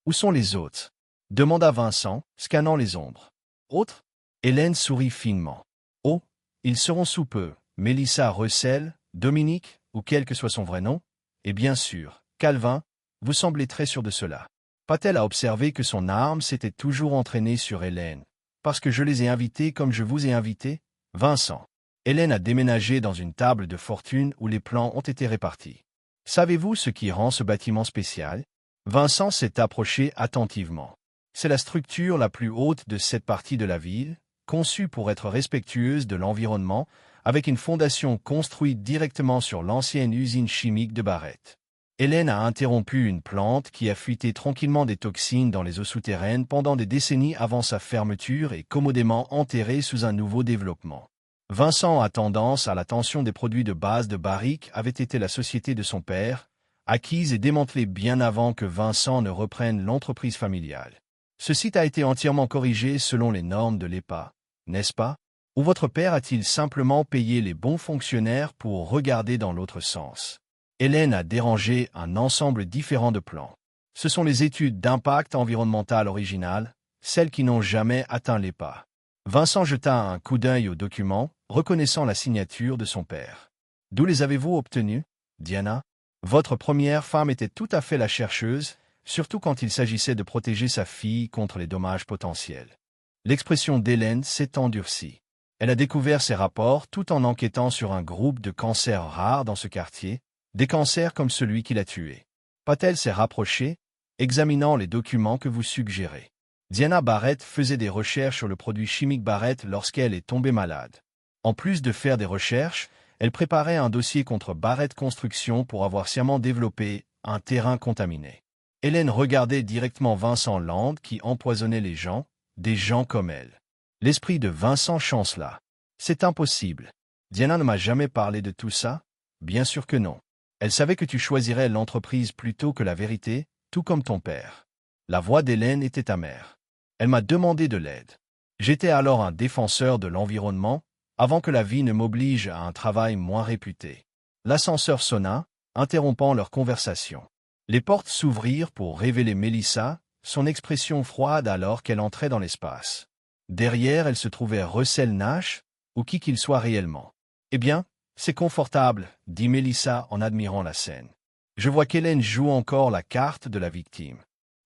Où sont les autres? Demanda Vincent, scannant les ombres. Autres? Hélène sourit finement. Oh, ils seront sous peu. Mélissa Russell, Dominique, ou quel que soit son vrai nom. Et bien sûr, Calvin, vous semblez très sûr de cela. Patel a observé que son arme s'était toujours entraînée sur Hélène. Parce que je les ai invités comme je vous ai invité, Vincent. Hélène a déménagé dans une table de fortune où les plans ont été répartis. Savez-vous ce qui rend ce bâtiment spécial? Vincent s'est approché attentivement. C'est la structure la plus haute de cette partie de la ville, conçue pour être respectueuse de l'environnement, avec une fondation construite directement sur l'ancienne usine chimique de Barrett. Hélène a interrompu une plante qui a fuité tranquillement des toxines dans les eaux souterraines pendant des décennies avant sa fermeture et commodément enterrée sous un nouveau développement. Vincent a tendance à l'attention des produits de base de Barrick avait été la société de son père, acquise et démantelée bien avant que Vincent ne reprenne l'entreprise familiale. Ce site a été entièrement corrigé selon les normes de l'EPA, n'est-ce pas? Ou votre père a-t-il simplement payé les bons fonctionnaires pour regarder dans l'autre sens? Hélène a dérangé un ensemble différent de plans. Ce sont les études d'impact environnemental originales, celles qui n'ont jamais atteint l'EPA. Vincent jeta un coup d'œil aux documents, reconnaissant la signature de son père. D'où les avez-vous obtenus, Diana? Votre première femme était tout à fait la chercheuse, surtout quand il s'agissait de protéger sa fille contre les dommages potentiels. L'expression d'Hélène s'est endurcie. Elle a découvert ces rapports tout en enquêtant sur un groupe de cancers rares dans ce quartier, des cancers comme celui qui l'a tué. Patel s'est rapproché, examinant les documents que vous suggérez. Diana Barrett faisait des recherches sur le produit chimique Barrett lorsqu'elle est tombée malade. En plus de faire des recherches, elle préparait un dossier contre Barrett Construction pour avoir sciemment développé un terrain contaminé. Hélène regardait directement Vincent Land qui empoisonnait les gens, des gens comme elle. L'esprit de Vincent chancela. C'est impossible. Diana ne m'a jamais parlé de tout ça? Bien sûr que non. Elle savait que tu choisirais l'entreprise plutôt que la vérité, tout comme ton père. La voix d'Hélène était amère. Elle m'a demandé de l'aide. J'étais alors un défenseur de l'environnement, avant que la vie ne m'oblige à un travail moins réputé. L'ascenseur sonna, interrompant leur conversation. Les portes s'ouvrirent pour révéler Mélissa, son expression froide alors qu'elle entrait dans l'espace. Derrière, elle se trouvait Russell Nash, ou qui qu'il soit réellement. Eh bien, c'est confortable, dit Mélissa en admirant la scène. Je vois qu'Hélène joue encore la carte de la victime.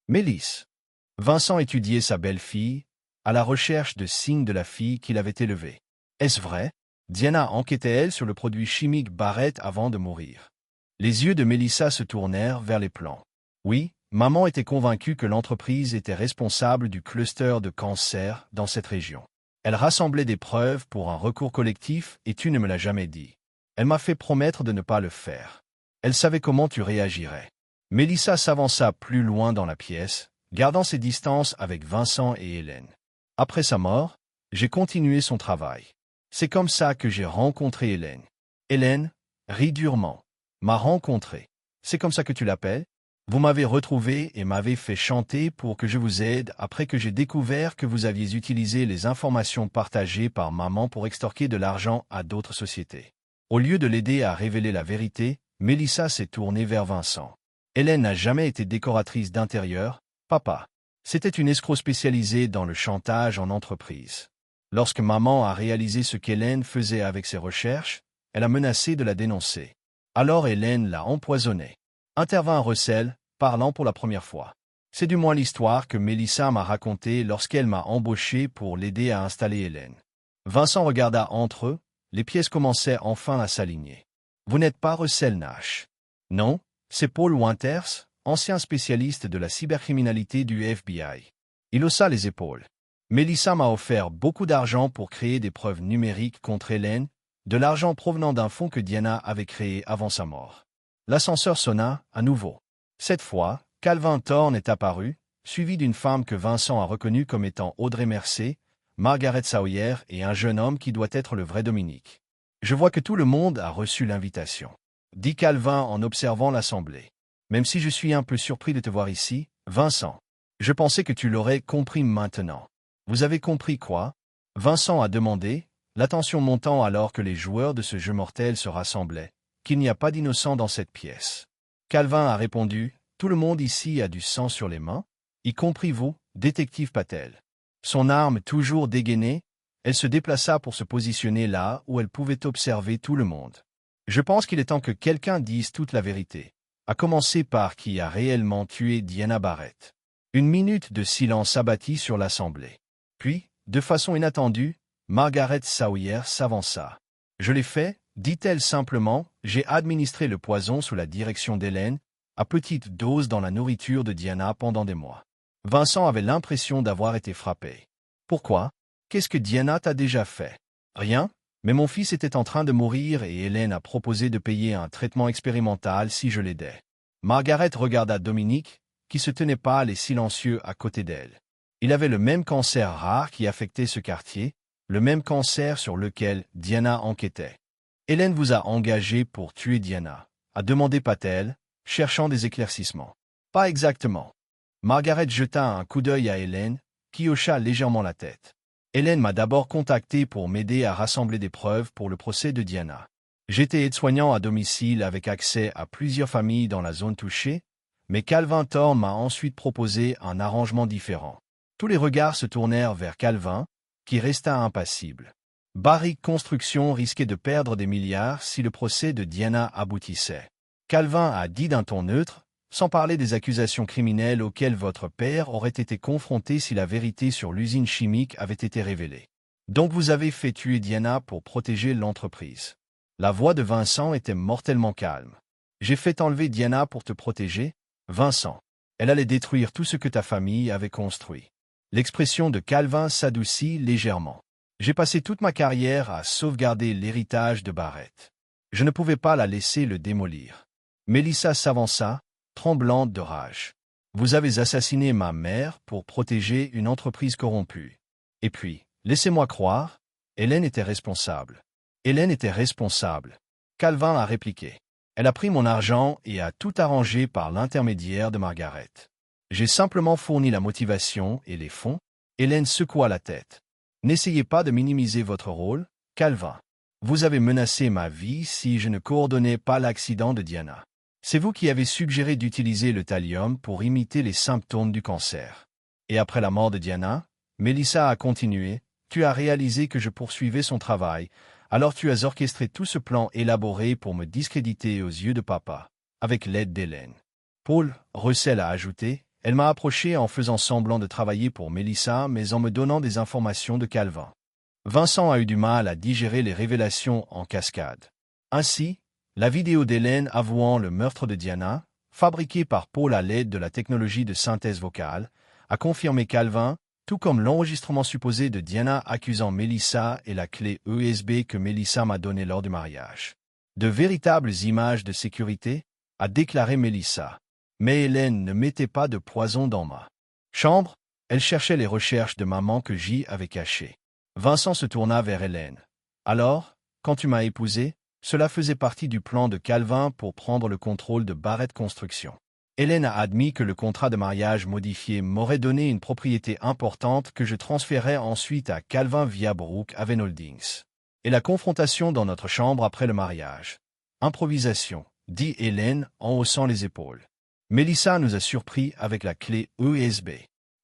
Mélisse. Vincent étudiait sa belle-fille, à la recherche de signes de la fille qu'il avait élevée. Est-ce vrai? Diana enquêtait-elle sur le produit chimique Barrett avant de mourir? Les yeux de Mélissa se tournèrent vers les plans. Oui, maman était convaincue que l'entreprise était responsable du cluster de cancer dans cette région. Elle rassemblait des preuves pour un recours collectif et tu ne me l'as jamais dit. Elle m'a fait promettre de ne pas le faire. Elle savait comment tu réagirais. Mélissa s'avança plus loin dans la pièce, gardant ses distances avec Vincent et Hélène. Après sa mort, j'ai continué son travail. C'est comme ça que j'ai rencontré Hélène. Hélène rit durement. M'a rencontré. C'est comme ça que tu l'appelles? Vous m'avez retrouvé et m'avez fait chanter pour que je vous aide après que j'ai découvert que vous aviez utilisé les informations partagées par maman pour extorquer de l'argent à d'autres sociétés. Au lieu de l'aider à révéler la vérité, Mélissa s'est tournée vers Vincent. Hélène n'a jamais été décoratrice d'intérieur, papa. C'était une escroc spécialisée dans le chantage en entreprise. Lorsque maman a réalisé ce qu'Hélène faisait avec ses recherches, elle a menacé de la dénoncer. Alors Hélène l'a empoisonnée. Intervint Russell, parlant pour la première fois. C'est du moins l'histoire que Mélissa m'a racontée lorsqu'elle m'a embauché pour l'aider à installer Hélène. Vincent regarda entre eux, les pièces commençaient enfin à s'aligner. Vous n'êtes pas Russell Nash. Non, c'est Paul Winters, ancien spécialiste de la cybercriminalité du FBI. Il haussa les épaules. Mélissa m'a offert beaucoup d'argent pour créer des preuves numériques contre Hélène, de l'argent provenant d'un fonds que Diana avait créé avant sa mort. L'ascenseur sonna, à nouveau. Cette fois, Calvin Thorne est apparu, suivi d'une femme que Vincent a reconnue comme étant Audrey Mercé, Margaret Sawyer et un jeune homme qui doit être le vrai Dominique. Je vois que tout le monde a reçu l'invitation, dit Calvin en observant l'assemblée. Même si je suis un peu surpris de te voir ici, Vincent. Je pensais que tu l'aurais compris maintenant. Vous avez compris quoi? Vincent a demandé, l'attention montant alors que les joueurs de ce jeu mortel se rassemblaient, qu'il n'y a pas d'innocent dans cette pièce. Calvin a répondu, tout le monde ici a du sang sur les mains, y compris vous, détective Patel. Son arme toujours dégainée, elle se déplaça pour se positionner là où elle pouvait observer tout le monde. Je pense qu'il est temps que quelqu'un dise toute la vérité, à commencer par qui a réellement tué Diana Barrett. Une minute de silence s'abattit sur l'assemblée. Puis, de façon inattendue, Margaret Sawyer s'avança. Je l'ai fait, dit-elle simplement, j'ai administré le poison sous la direction d'Hélène, à petite dose dans la nourriture de Diana pendant des mois. Vincent avait l'impression d'avoir été frappé. Pourquoi? Qu'est-ce que Diana t'a déjà fait? Rien, mais mon fils était en train de mourir et Hélène a proposé de payer un traitement expérimental si je l'aidais. Margaret regarda Dominique, qui se tenait pâle et silencieux à côté d'elle. Il avait le même cancer rare qui affectait ce quartier, le même cancer sur lequel Diana enquêtait. Hélène vous a engagé pour tuer Diana, a demandé Patel, cherchant des éclaircissements. Pas exactement. Margaret jeta un coup d'œil à Hélène, qui hocha légèrement la tête. Hélène m'a d'abord contacté pour m'aider à rassembler des preuves pour le procès de Diana. J'étais aide-soignant à domicile avec accès à plusieurs familles dans la zone touchée, mais Calvin Thorne m'a ensuite proposé un arrangement différent. Tous les regards se tournèrent vers Calvin, qui resta impassible. Barrick Construction risquait de perdre des milliards si le procès de Diana aboutissait. Calvin a dit d'un ton neutre, sans parler des accusations criminelles auxquelles votre père aurait été confronté si la vérité sur l'usine chimique avait été révélée. Donc vous avez fait tuer Diana pour protéger l'entreprise. La voix de Vincent était mortellement calme. J'ai fait enlever Diana pour te protéger, Vincent. Elle allait détruire tout ce que ta famille avait construit. L'expression de Calvin s'adoucit légèrement. J'ai passé toute ma carrière à sauvegarder l'héritage de Barrett. Je ne pouvais pas la laisser le démolir. Mélissa s'avança, tremblante de rage. Vous avez assassiné ma mère pour protéger une entreprise corrompue. Et puis, laissez-moi croire, Hélène était responsable. Hélène était responsable. Calvin a répliqué. Elle a pris mon argent et a tout arrangé par l'intermédiaire de Margaret. J'ai simplement fourni la motivation et les fonds. Hélène secoua la tête. N'essayez pas de minimiser votre rôle, Calvin. Vous avez menacé ma vie si je ne coordonnais pas l'accident de Diana. C'est vous qui avez suggéré d'utiliser le thallium pour imiter les symptômes du cancer. Et après la mort de Diana, Mélissa a continué, tu as réalisé que je poursuivais son travail, alors tu as orchestré tout ce plan élaboré pour me discréditer aux yeux de papa, avec l'aide d'Hélène. Paul, Russell a ajouté, elle m'a approché en faisant semblant de travailler pour Mélissa mais en me donnant des informations de Calvin. Vincent a eu du mal à digérer les révélations en cascade. Ainsi, la vidéo d'Hélène avouant le meurtre de Diana, fabriquée par Paul à l'aide de la technologie de synthèse vocale, a confirmé Calvin, tout comme l'enregistrement supposé de Diana accusant Mélissa et la clé USB que Mélissa m'a donnée lors du mariage. De véritables images de sécurité, a déclaré Mélissa. Mais Hélène ne mettait pas de poison dans ma chambre. Elle cherchait les recherches de maman que j'y avais cachées. Vincent se tourna vers Hélène. Alors, quand tu m'as épousé, cela faisait partie du plan de Calvin pour prendre le contrôle de Barrett Construction. Hélène a admis que le contrat de mariage modifié m'aurait donné une propriété importante que je transférais ensuite à Calvin via Brookhaven Holdings. Et la confrontation dans notre chambre après le mariage. Improvisation, dit Hélène en haussant les épaules. Mélissa nous a surpris avec la clé USB.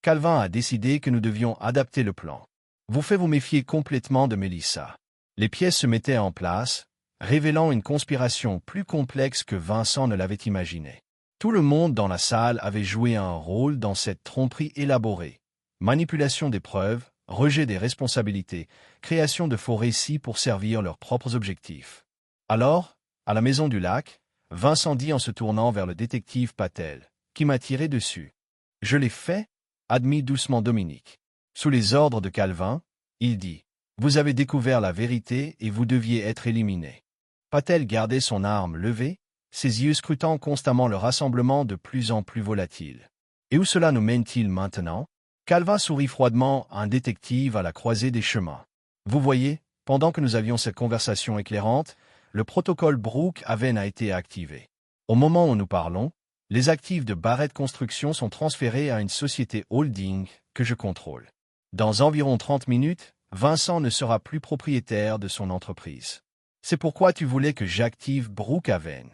Calvin a décidé que nous devions adapter le plan. Vous faites vous méfier complètement de Mélissa. Les pièces se mettaient en place, révélant une conspiration plus complexe que Vincent ne l'avait imaginé. Tout le monde dans la salle avait joué un rôle dans cette tromperie élaborée. Manipulation des preuves, rejet des responsabilités, création de faux récits pour servir leurs propres objectifs. Alors, à la Maison du Lac, Vincent dit en se tournant vers le détective Patel, qui m'a tiré dessus. « Je l'ai fait » admit doucement Dominique. Sous les ordres de Calvin, il dit « Vous avez découvert la vérité et vous deviez être éliminé. » Patel gardait son arme levée, ses yeux scrutant constamment le rassemblement de plus en plus volatile. Et où cela nous mène-t-il maintenant? Calvin sourit froidement à un détective à la croisée des chemins. Vous voyez, pendant que nous avions cette conversation éclairante, le protocole Brookhaven a été activé. Au moment où nous parlons, les actifs de Barrett Construction sont transférés à une société holding que je contrôle. Dans environ 30 minutes, Vincent ne sera plus propriétaire de son entreprise. C'est pourquoi tu voulais que j'active Brookhaven.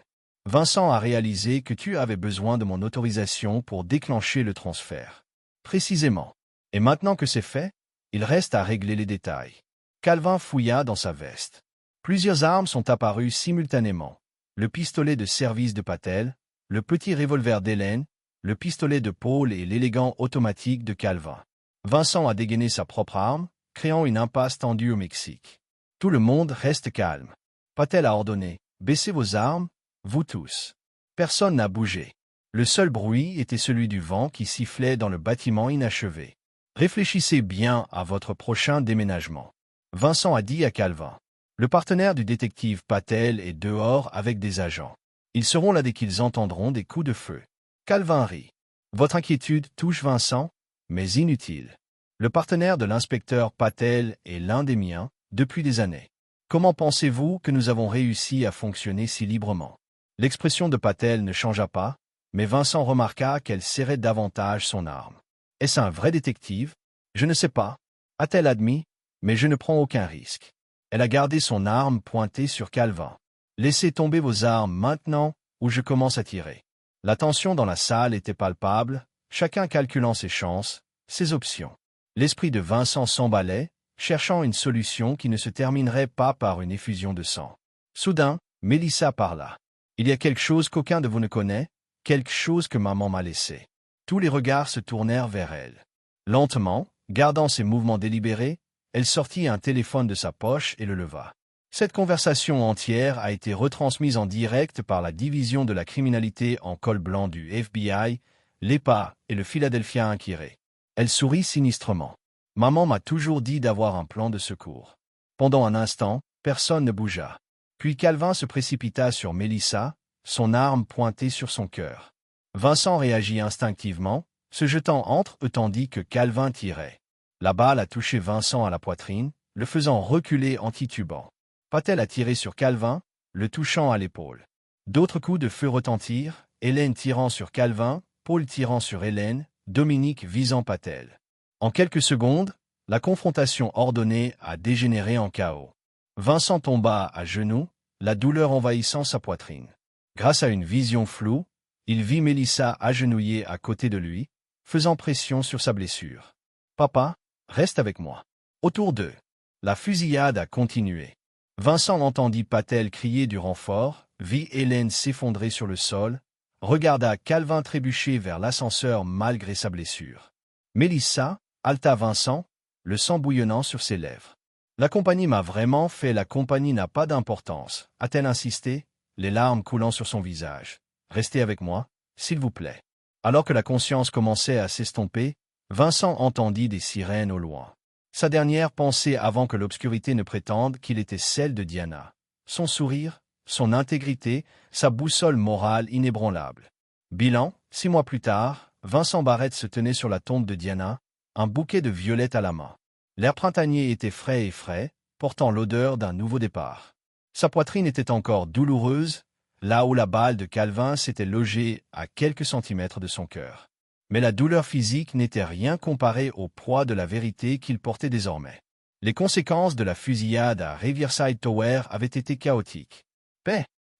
Vincent a réalisé que tu avais besoin de mon autorisation pour déclencher le transfert. Précisément. Et maintenant que c'est fait, il reste à régler les détails. Calvin fouilla dans sa veste. Plusieurs armes sont apparues simultanément. Le pistolet de service de Patel, le petit revolver d'Hélène, le pistolet de Paul et l'élégant automatique de Calvin. Vincent a dégainé sa propre arme, créant une impasse tendue au Mexique. Tout le monde reste calme. Patel a ordonné « Baissez vos armes, vous tous ». Personne n'a bougé. Le seul bruit était celui du vent qui sifflait dans le bâtiment inachevé. Réfléchissez bien à votre prochain déménagement. Vincent a dit à Calvin. Le partenaire du détective Patel est dehors avec des agents. Ils seront là dès qu'ils entendront des coups de feu. Calvin rit. Votre inquiétude touche Vincent, mais inutile. Le partenaire de l'inspecteur Patel est l'un des miens, depuis des années. Comment pensez-vous que nous avons réussi à fonctionner si librement? L'expression de Patel ne changea pas, mais Vincent remarqua qu'elle serrait davantage son arme. Est-ce un vrai détective? Je ne sais pas, a-t-elle admis, mais je ne prends aucun risque. Elle a gardé son arme pointée sur Calvin. Laissez tomber vos armes maintenant, ou je commence à tirer. La tension dans la salle était palpable, chacun calculant ses chances, ses options. L'esprit de Vincent s'emballait, cherchant une solution qui ne se terminerait pas par une effusion de sang. Soudain, Mélissa parla. « Il y a quelque chose qu'aucun de vous ne connaît, quelque chose que maman m'a laissé. » Tous les regards se tournèrent vers elle. Lentement, gardant ses mouvements délibérés, elle sortit un téléphone de sa poche et le leva. Cette conversation entière a été retransmise en direct par la division de la criminalité en col blanc du FBI, l'EPA et le Philadelphia Inquiret. Elle sourit sinistrement. Maman m'a toujours dit d'avoir un plan de secours. Pendant un instant, personne ne bougea. Puis Calvin se précipita sur Mélissa, son arme pointée sur son cœur. Vincent réagit instinctivement, se jetant entre eux tandis que Calvin tirait. La balle a touché Vincent à la poitrine, le faisant reculer en titubant. Patel a tiré sur Calvin, le touchant à l'épaule. D'autres coups de feu retentirent, Hélène tirant sur Calvin, Paul tirant sur Hélène, Dominique visant Patel. En quelques secondes, la confrontation ordonnée a dégénéré en chaos. Vincent tomba à genoux, la douleur envahissant sa poitrine. Grâce à une vision floue, il vit Mélissa agenouillée à côté de lui, faisant pression sur sa blessure. « Papa, reste avec moi. » Autour d'eux, la fusillade a continué. Vincent entendit Patel crier du renfort, vit Hélène s'effondrer sur le sol, regarda Calvin trébucher vers l'ascenseur malgré sa blessure. Mélissa, halta Vincent, le sang bouillonnant sur ses lèvres. « La compagnie m'a vraiment fait, la compagnie n'a pas d'importance, a-t-elle insisté, les larmes coulant sur son visage. « Restez avec moi, s'il vous plaît. » Alors que la conscience commençait à s'estomper, Vincent entendit des sirènes au loin. Sa dernière pensée avant que l'obscurité ne prétende qu'il était celle de Diana. Son sourire, son intégrité, sa boussole morale inébranlable. Bilan, 6 mois plus tard, Vincent Barrett se tenait sur la tombe de Diana, un bouquet de violettes à la main. L'air printanier était frais, portant l'odeur d'un nouveau départ. Sa poitrine était encore douloureuse, là où la balle de Calvin s'était logée à quelques centimètres de son cœur. Mais la douleur physique n'était rien comparée au poids de la vérité qu'il portait désormais. Les conséquences de la fusillade à Riverside Tower avaient été chaotiques.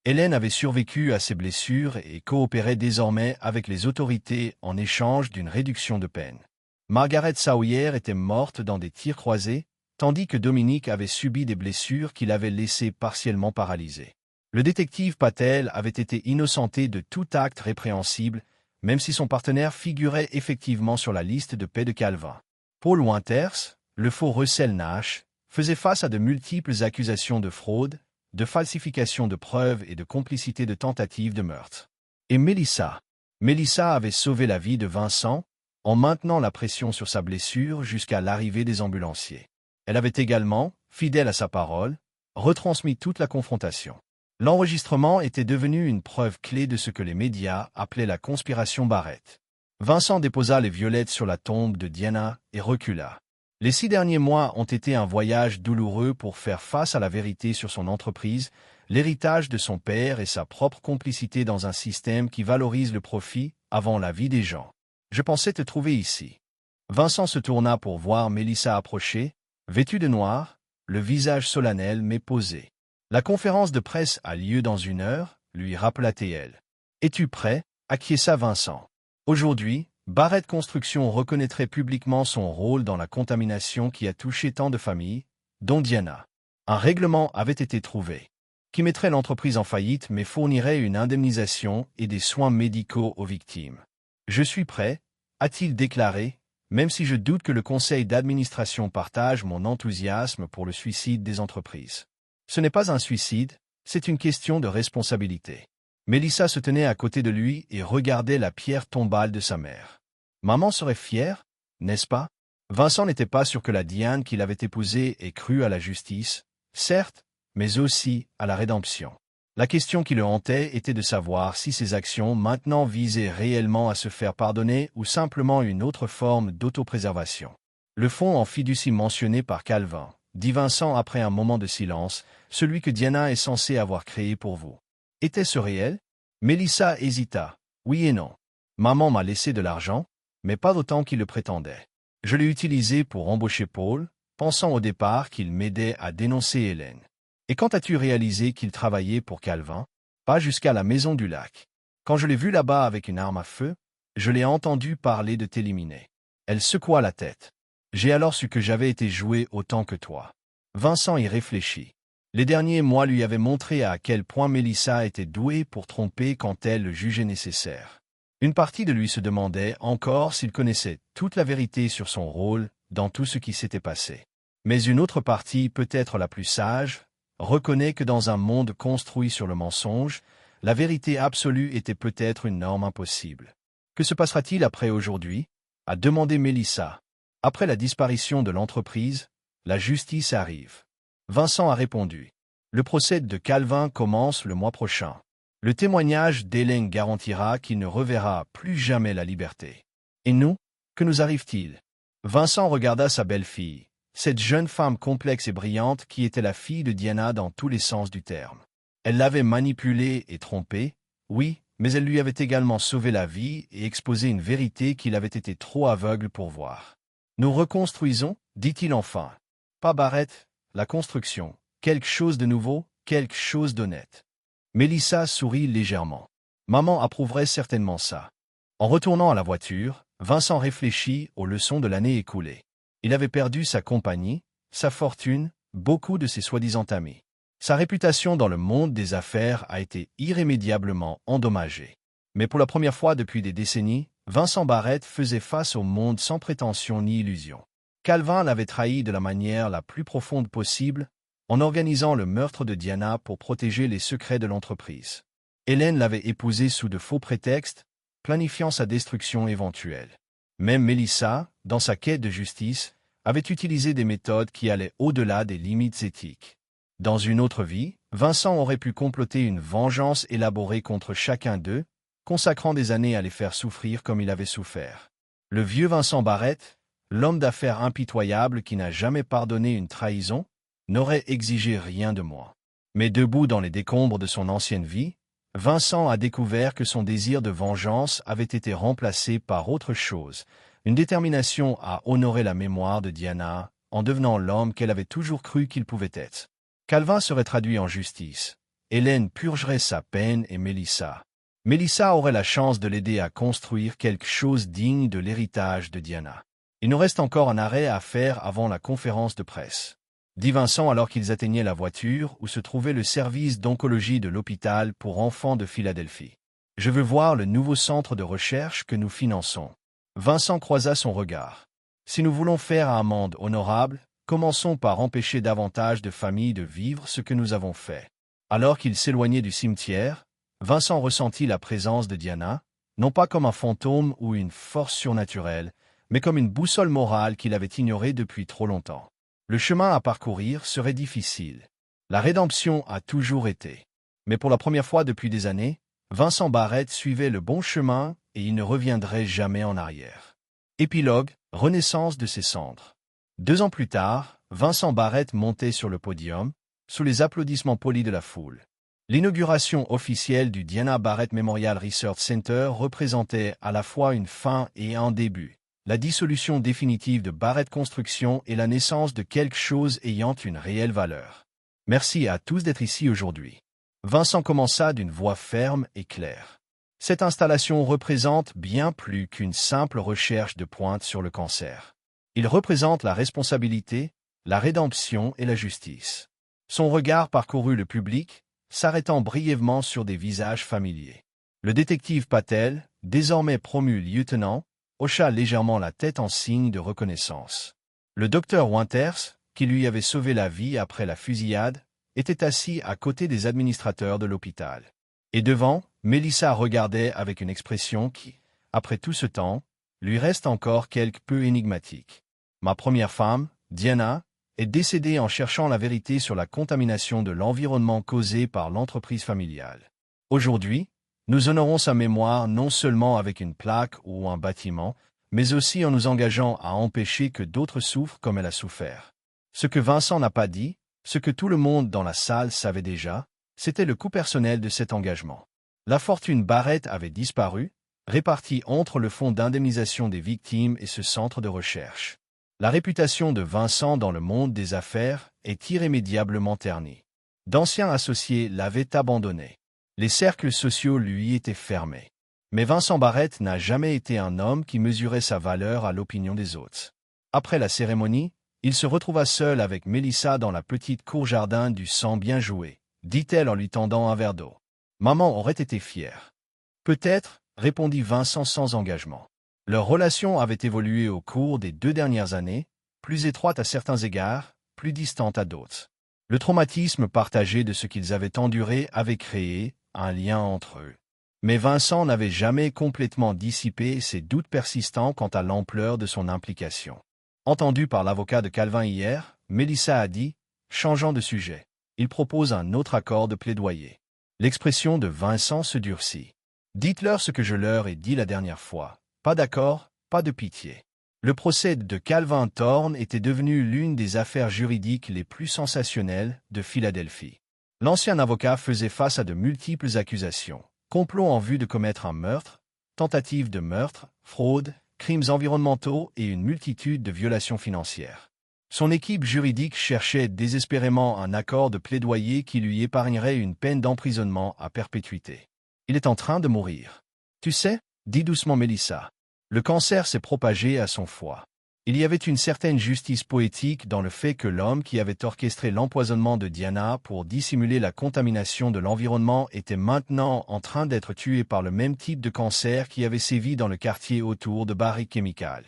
Hélène avait survécu à ses blessures et coopérait désormais avec les autorités en échange d'une réduction de peine. Margaret Sawyer était morte dans des tirs croisés, tandis que Dominique avait subi des blessures qui l'avaient laissé partiellement paralysé. Le détective Patel avait été innocenté de tout acte répréhensible, même si son partenaire figurait effectivement sur la liste de paix de Calvin. Paul Winters, le faux Russell Nash, faisait face à de multiples accusations de fraude, de falsification de preuves et de complicité de tentatives de meurtre. Et Melissa avait sauvé la vie de Vincent en maintenant la pression sur sa blessure jusqu'à l'arrivée des ambulanciers. Elle avait également, fidèle à sa parole, retransmis toute la confrontation. L'enregistrement était devenu une preuve clé de ce que les médias appelaient la conspiration Barrett. Vincent déposa les violettes sur la tombe de Diana et recula. Les 6 derniers mois ont été un voyage douloureux pour faire face à la vérité sur son entreprise, l'héritage de son père et sa propre complicité dans un système qui valorise le profit avant la vie des gens. Je pensais te trouver ici. Vincent se tourna pour voir Melissa approcher, vêtue de noir, le visage solennel mais posé. La conférence de presse a lieu dans 1 heure, lui rappela-t-elle. Es-tu prêt? Acquiesça Vincent. Aujourd'hui, Barrett Construction reconnaîtrait publiquement son rôle dans la contamination qui a touché tant de familles, dont Diana. Un règlement avait été trouvé, qui mettrait l'entreprise en faillite mais fournirait une indemnisation et des soins médicaux aux victimes. Je suis prêt, a-t-il déclaré, même si je doute que le conseil d'administration partage mon enthousiasme pour le suicide des entreprises. Ce n'est pas un suicide, c'est une question de responsabilité. Melissa se tenait à côté de lui et regardait la pierre tombale de sa mère. Maman serait fière, n'est-ce pas? Vincent n'était pas sûr que la Diane qu'il avait épousée ait cru à la justice, certes, mais aussi à la rédemption. La question qui le hantait était de savoir si ses actions maintenant visaient réellement à se faire pardonner ou simplement une autre forme d'autopréservation. Le fonds en fiducie mentionné par Calvin, dit Vincent après un moment de silence, celui que Diana est censée avoir créé pour vous. Était-ce réel? Melissa hésita. Oui et non. Maman m'a laissé de l'argent, mais pas autant qu'il le prétendait. Je l'ai utilisé pour embaucher Paul, pensant au départ qu'il m'aidait à dénoncer Hélène. Et quand as-tu réalisé qu'il travaillait pour Calvin? Pas jusqu'à la maison du lac. Quand je l'ai vu là-bas avec une arme à feu, je l'ai entendu parler de t'éliminer. Elle secoua la tête. J'ai alors su que j'avais été joué autant que toi. Vincent y réfléchit. Les derniers mois lui avaient montré à quel point Melissa était douée pour tromper quand elle le jugeait nécessaire. Une partie de lui se demandait encore s'il connaissait toute la vérité sur son rôle dans tout ce qui s'était passé. Mais une autre partie, peut-être la plus sage, reconnaît que dans un monde construit sur le mensonge, la vérité absolue était peut-être une norme impossible. Que se passera-t-il après aujourd'hui? A demandé Melissa. Après la disparition de l'entreprise, la justice arrive. Vincent a répondu. Le procès de Calvin commence le mois prochain. Le témoignage d'Hélène garantira qu'il ne reverra plus jamais la liberté. Et nous, que nous arrive-t-il? Vincent regarda sa belle-fille, cette jeune femme complexe et brillante qui était la fille de Diana dans tous les sens du terme. Elle l'avait manipulée et trompée, oui, mais elle lui avait également sauvé la vie et exposé une vérité qu'il avait été trop aveugle pour voir. Nous reconstruisons, dit-il enfin. Pas Barrett, la construction, quelque chose de nouveau, quelque chose d'honnête. Melissa sourit légèrement. Maman approuverait certainement ça. En retournant à la voiture, Vincent réfléchit aux leçons de l'année écoulée. Il avait perdu sa compagnie, sa fortune, beaucoup de ses soi-disant amis. Sa réputation dans le monde des affaires a été irrémédiablement endommagée. Mais pour la première fois depuis des décennies, Vincent Barrett faisait face au monde sans prétention ni illusion. Calvin l'avait trahi de la manière la plus profonde possible, en organisant le meurtre de Diana pour protéger les secrets de l'entreprise. Hélène l'avait épousé sous de faux prétextes, planifiant sa destruction éventuelle. Même Melissa, dans sa quête de justice, avait utilisé des méthodes qui allaient au-delà des limites éthiques. Dans une autre vie, Vincent aurait pu comploter une vengeance élaborée contre chacun d'eux, consacrant des années à les faire souffrir comme il avait souffert. Le vieux Vincent Barrett, l'homme d'affaires impitoyable qui n'a jamais pardonné une trahison, n'aurait exigé rien de moi. Mais debout dans les décombres de son ancienne vie, Vincent a découvert que son désir de vengeance avait été remplacé par autre chose, une détermination à honorer la mémoire de Diana en devenant l'homme qu'elle avait toujours cru qu'il pouvait être. Calvin serait traduit en justice. Hélène purgerait sa peine et Mélissa aurait la chance de l'aider à construire quelque chose digne de l'héritage de Diana. Il nous reste encore un arrêt à faire avant la conférence de presse, dit Vincent alors qu'ils atteignaient la voiture où se trouvait le service d'oncologie de l'hôpital pour enfants de Philadelphie. Je veux voir le nouveau centre de recherche que nous finançons. Vincent croisa son regard. Si nous voulons faire un monde honorable, commençons par empêcher davantage de familles de vivre ce que nous avons fait. Alors qu'il s'éloignait du cimetière, Vincent ressentit la présence de Diana, non pas comme un fantôme ou une force surnaturelle, mais comme une boussole morale qu'il avait ignorée depuis trop longtemps. Le chemin à parcourir serait difficile. La rédemption a toujours été. Mais pour la première fois depuis des années, Vincent Barrett suivait le bon chemin et il ne reviendrait jamais en arrière. Épilogue, renaissance de ses cendres. 2 ans plus tard, Vincent Barrett montait sur le podium, sous les applaudissements polis de la foule. L'inauguration officielle du Diana Barrett Memorial Research Center représentait à la fois une fin et un début, la dissolution définitive de Barrett Construction et la naissance de quelque chose ayant une réelle valeur. Merci à tous d'être ici aujourd'hui. Vincent commença d'une voix ferme et claire. Cette installation représente bien plus qu'une simple recherche de pointe sur le cancer. Il représente la responsabilité, la rédemption et la justice. Son regard parcourut le public, s'arrêtant brièvement sur des visages familiers. Le détective Patel, désormais promu lieutenant, hocha légèrement la tête en signe de reconnaissance. Le docteur Winters, qui lui avait sauvé la vie après la fusillade, était assis à côté des administrateurs de l'hôpital. Et devant, Mélissa regardait avec une expression qui, après tout ce temps, lui reste encore quelque peu énigmatique. Ma première femme, Diana, est décédée en cherchant la vérité sur la contamination de l'environnement causée par l'entreprise familiale. Aujourd'hui, nous honorons sa mémoire non seulement avec une plaque ou un bâtiment, mais aussi en nous engageant à empêcher que d'autres souffrent comme elle a souffert. Ce que Vincent n'a pas dit, ce que tout le monde dans la salle savait déjà, c'était le coût personnel de cet engagement. La fortune Barrett avait disparu, répartie entre le fonds d'indemnisation des victimes et ce centre de recherche. La réputation de Vincent dans le monde des affaires est irrémédiablement ternie. D'anciens associés l'avaient abandonné. Les cercles sociaux lui étaient fermés. Mais Vincent Barrett n'a jamais été un homme qui mesurait sa valeur à l'opinion des autres. Après la cérémonie, il se retrouva seul avec Mélissa dans la petite cour-jardin du sang bien joué, dit-elle en lui tendant un verre d'eau. Maman aurait été fière. Peut-être, répondit Vincent sans engagement. Leur relation avait évolué au cours des 2 dernières années, plus étroite à certains égards, plus distante à d'autres. Le traumatisme partagé de ce qu'ils avaient enduré avait créé un lien entre eux. Mais Vincent n'avait jamais complètement dissipé ses doutes persistants quant à l'ampleur de son implication. Entendu par l'avocat de Calvin hier, Mélissa a dit, changeant de sujet, il propose un autre accord de plaidoyer. L'expression de Vincent se durcit. Dites-leur ce que je leur ai dit la dernière fois. Pas d'accord, pas de pitié. Le procès de Calvin Thorne était devenu l'une des affaires juridiques les plus sensationnelles de Philadelphie. L'ancien avocat faisait face à de multiples accusations. Complot en vue de commettre un meurtre, tentative de meurtre, fraude, crimes environnementaux et une multitude de violations financières. Son équipe juridique cherchait désespérément un accord de plaidoyer qui lui épargnerait une peine d'emprisonnement à perpétuité. Il est en train de mourir. Tu sais, dit doucement Mélissa. Le cancer s'est propagé à son foie. Il y avait une certaine justice poétique dans le fait que l'homme qui avait orchestré l'empoisonnement de Diana pour dissimuler la contamination de l'environnement était maintenant en train d'être tué par le même type de cancer qui avait sévi dans le quartier autour de Barrick Chemical.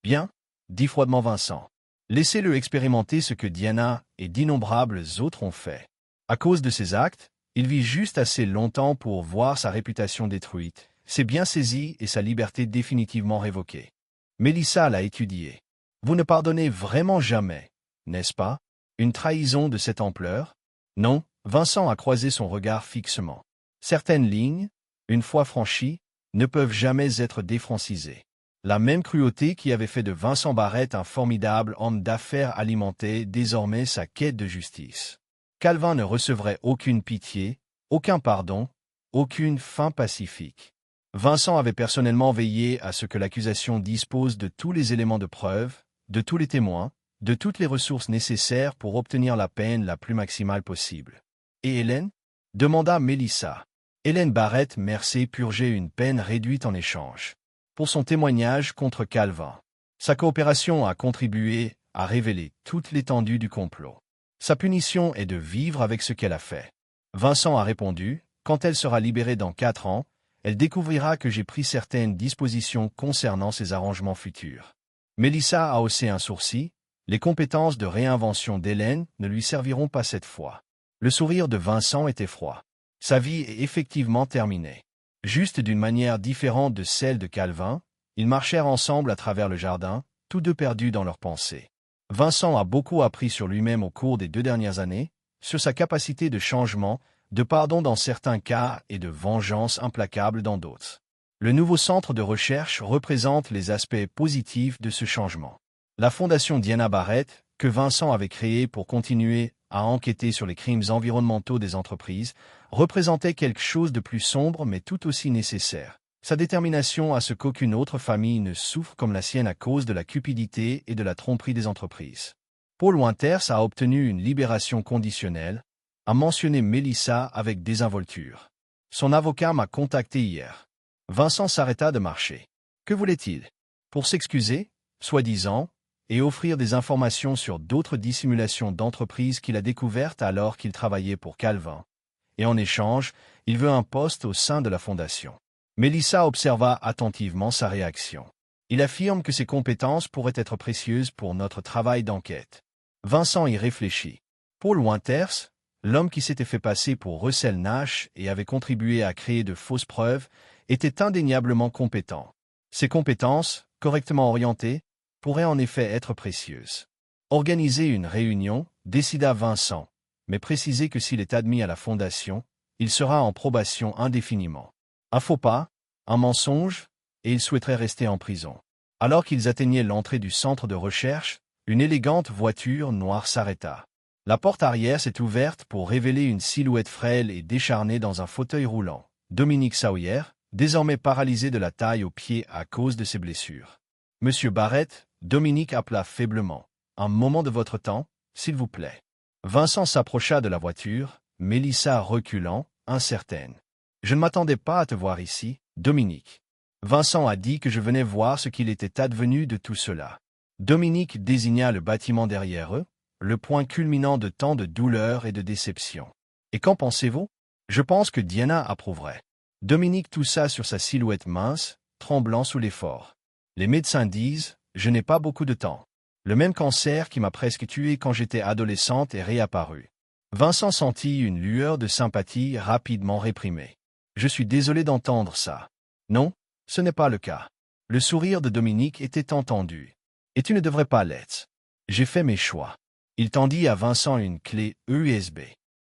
Bien, dit froidement Vincent. Laissez-le expérimenter ce que Diana et d'innombrables autres ont fait. À cause de ses actes, il vit juste assez longtemps pour voir sa réputation détruite, ses biens saisis et sa liberté définitivement révoquée. Mélissa l'a étudié. Vous ne pardonnez vraiment jamais, n'est-ce pas, une trahison de cette ampleur? Non, Vincent a croisé son regard fixement. Certaines lignes, une fois franchies, ne peuvent jamais être défrancisés. La même cruauté qui avait fait de Vincent Barrett un formidable homme d'affaires alimentait désormais sa quête de justice. Calvin ne recevrait aucune pitié, aucun pardon, aucune fin pacifique. Vincent avait personnellement veillé à ce que l'accusation dispose de tous les éléments de preuve, de tous les témoins, de toutes les ressources nécessaires pour obtenir la peine la plus maximale possible. Et Hélène? Demanda Mélissa. Hélène Barrett Mercé purgeait une peine réduite en échange pour son témoignage contre Calvin. Sa coopération a contribué à révéler toute l'étendue du complot. Sa punition est de vivre avec ce qu'elle a fait. Vincent a répondu, quand elle sera libérée dans 4 ans, elle découvrira que j'ai pris certaines dispositions concernant ses arrangements futurs. Mélissa a haussé un sourcil, les compétences de réinvention d'Hélène ne lui serviront pas cette fois. Le sourire de Vincent était froid. Sa vie est effectivement terminée. Juste d'une manière différente de celle de Calvin, ils marchèrent ensemble à travers le jardin, tous deux perdus dans leurs pensées. Vincent a beaucoup appris sur lui-même au cours des 2 dernières années, sur sa capacité de changement, de pardon dans certains cas et de vengeance implacable dans d'autres. Le nouveau centre de recherche représente les aspects positifs de ce changement. La fondation Diana Barrett, que Vincent avait créée pour continuer à enquêter sur les crimes environnementaux des entreprises, représentait quelque chose de plus sombre mais tout aussi nécessaire. Sa détermination à ce qu'aucune autre famille ne souffre comme la sienne à cause de la cupidité et de la tromperie des entreprises. Paul Winters a obtenu une libération conditionnelle, a mentionné Mélissa avec désinvolture. Son avocat m'a contacté hier. Vincent s'arrêta de marcher. Que voulait-il? Pour s'excuser, soi-disant, et offrir des informations sur d'autres dissimulations d'entreprises qu'il a découvertes alors qu'il travaillait pour Calvin. Et en échange, il veut un poste au sein de la fondation. Mélissa observa attentivement sa réaction. Il affirme que ses compétences pourraient être précieuses pour notre travail d'enquête. Vincent y réfléchit. Paul Winters, l'homme qui s'était fait passer pour Russell Nash et avait contribué à créer de fausses preuves, était indéniablement compétent. Ses compétences, correctement orientées, pourraient en effet être précieuses. Organiser une réunion, décida Vincent, mais préciser que s'il est admis à la fondation, il sera en probation indéfiniment. Un faux pas, un mensonge, et il souhaiterait rester en prison. Alors qu'ils atteignaient l'entrée du centre de recherche, une élégante voiture noire s'arrêta. La porte arrière s'est ouverte pour révéler une silhouette frêle et décharnée dans un fauteuil roulant. Dominique Sawyer, désormais paralysé de la taille aux pieds à cause de ses blessures. Monsieur Barrett, Dominique appela faiblement. Un moment de votre temps, s'il vous plaît. Vincent s'approcha de la voiture, Mélissa reculant, incertaine. Je ne m'attendais pas à te voir ici, Dominique. Vincent a dit que je venais voir ce qu'il était advenu de tout cela. Dominique désigna le bâtiment derrière eux, le point culminant de tant de douleur et de déception. Et qu'en pensez-vous? Je pense que Diana approuverait. Dominique toussa sur sa silhouette mince, tremblant sous l'effort. Les médecins disent, je n'ai pas beaucoup de temps. Le même cancer qui m'a presque tué quand j'étais adolescente est réapparu. Vincent sentit une lueur de sympathie rapidement réprimée. Je suis désolé d'entendre ça. Non, ce n'est pas le cas. Le sourire de Dominique était entendu. Et tu ne devrais pas l'être. J'ai fait mes choix. Il tendit à Vincent une clé USB.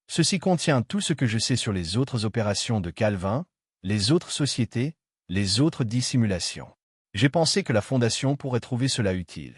Ceci contient tout ce que je sais sur les autres opérations de Calvin, les autres sociétés, les autres dissimulations. J'ai pensé que la Fondation pourrait trouver cela utile.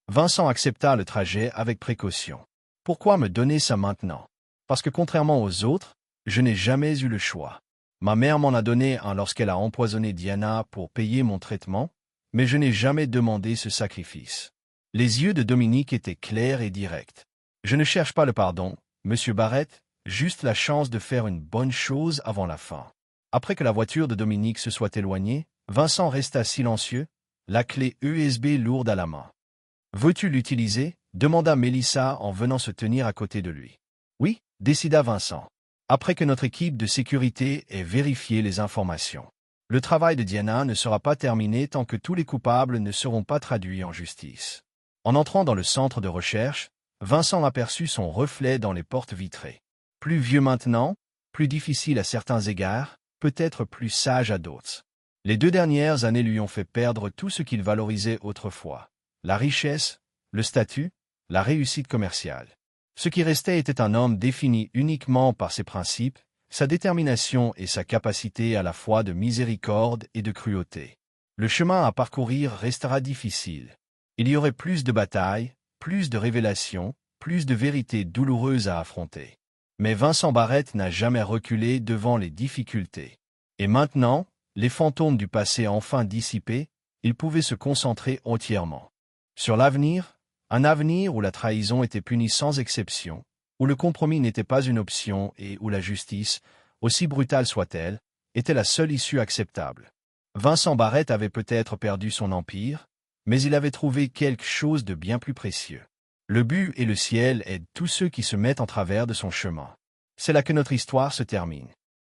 Vincent accepta le trajet avec précaution. Pourquoi me donner ça maintenant? Parce que contrairement aux autres, je n'ai jamais eu le choix. Ma mère m'en a donné un lorsqu'elle a empoisonné Diana pour payer mon traitement, mais je n'ai jamais demandé ce sacrifice. Les yeux de Dominique étaient clairs et directs. Je ne cherche pas le pardon, Monsieur Barrett, juste la chance de faire une bonne chose avant la fin. Après que la voiture de Dominique se soit éloignée, Vincent resta silencieux, la clé USB lourde à la main. « Veux-tu l'utiliser » demanda Mélissa en venant se tenir à côté de lui. « Oui » décida Vincent. Après que notre équipe de sécurité ait vérifié les informations. Le travail de Diana ne sera pas terminé tant que tous les coupables ne seront pas traduits en justice. En entrant dans le centre de recherche, Vincent aperçut son reflet dans les portes vitrées. Plus vieux maintenant, plus difficile à certains égards, peut-être plus sage à d'autres. Les 2 dernières années lui ont fait perdre tout ce qu'il valorisait autrefois. La richesse, le statut, la réussite commerciale. Ce qui restait était un homme défini uniquement par ses principes, sa détermination et sa capacité à la fois de miséricorde et de cruauté. Le chemin à parcourir restera difficile. Il y aurait plus de batailles, plus de révélations, plus de vérités douloureuses à affronter. Mais Vincent Barrette n'a jamais reculé devant les difficultés. Et maintenant, les fantômes du passé enfin dissipés, il pouvait se concentrer entièrement sur l'avenir, un avenir où la trahison était punie sans exception, où le compromis n'était pas une option et où la justice, aussi brutale soit-elle, était la seule issue acceptable. Vincent Barrette avait peut-être perdu son empire, mais il avait trouvé quelque chose de bien plus précieux. Le but et le ciel aident tous ceux qui se mettent en travers de son chemin. C'est là que notre histoire se termine.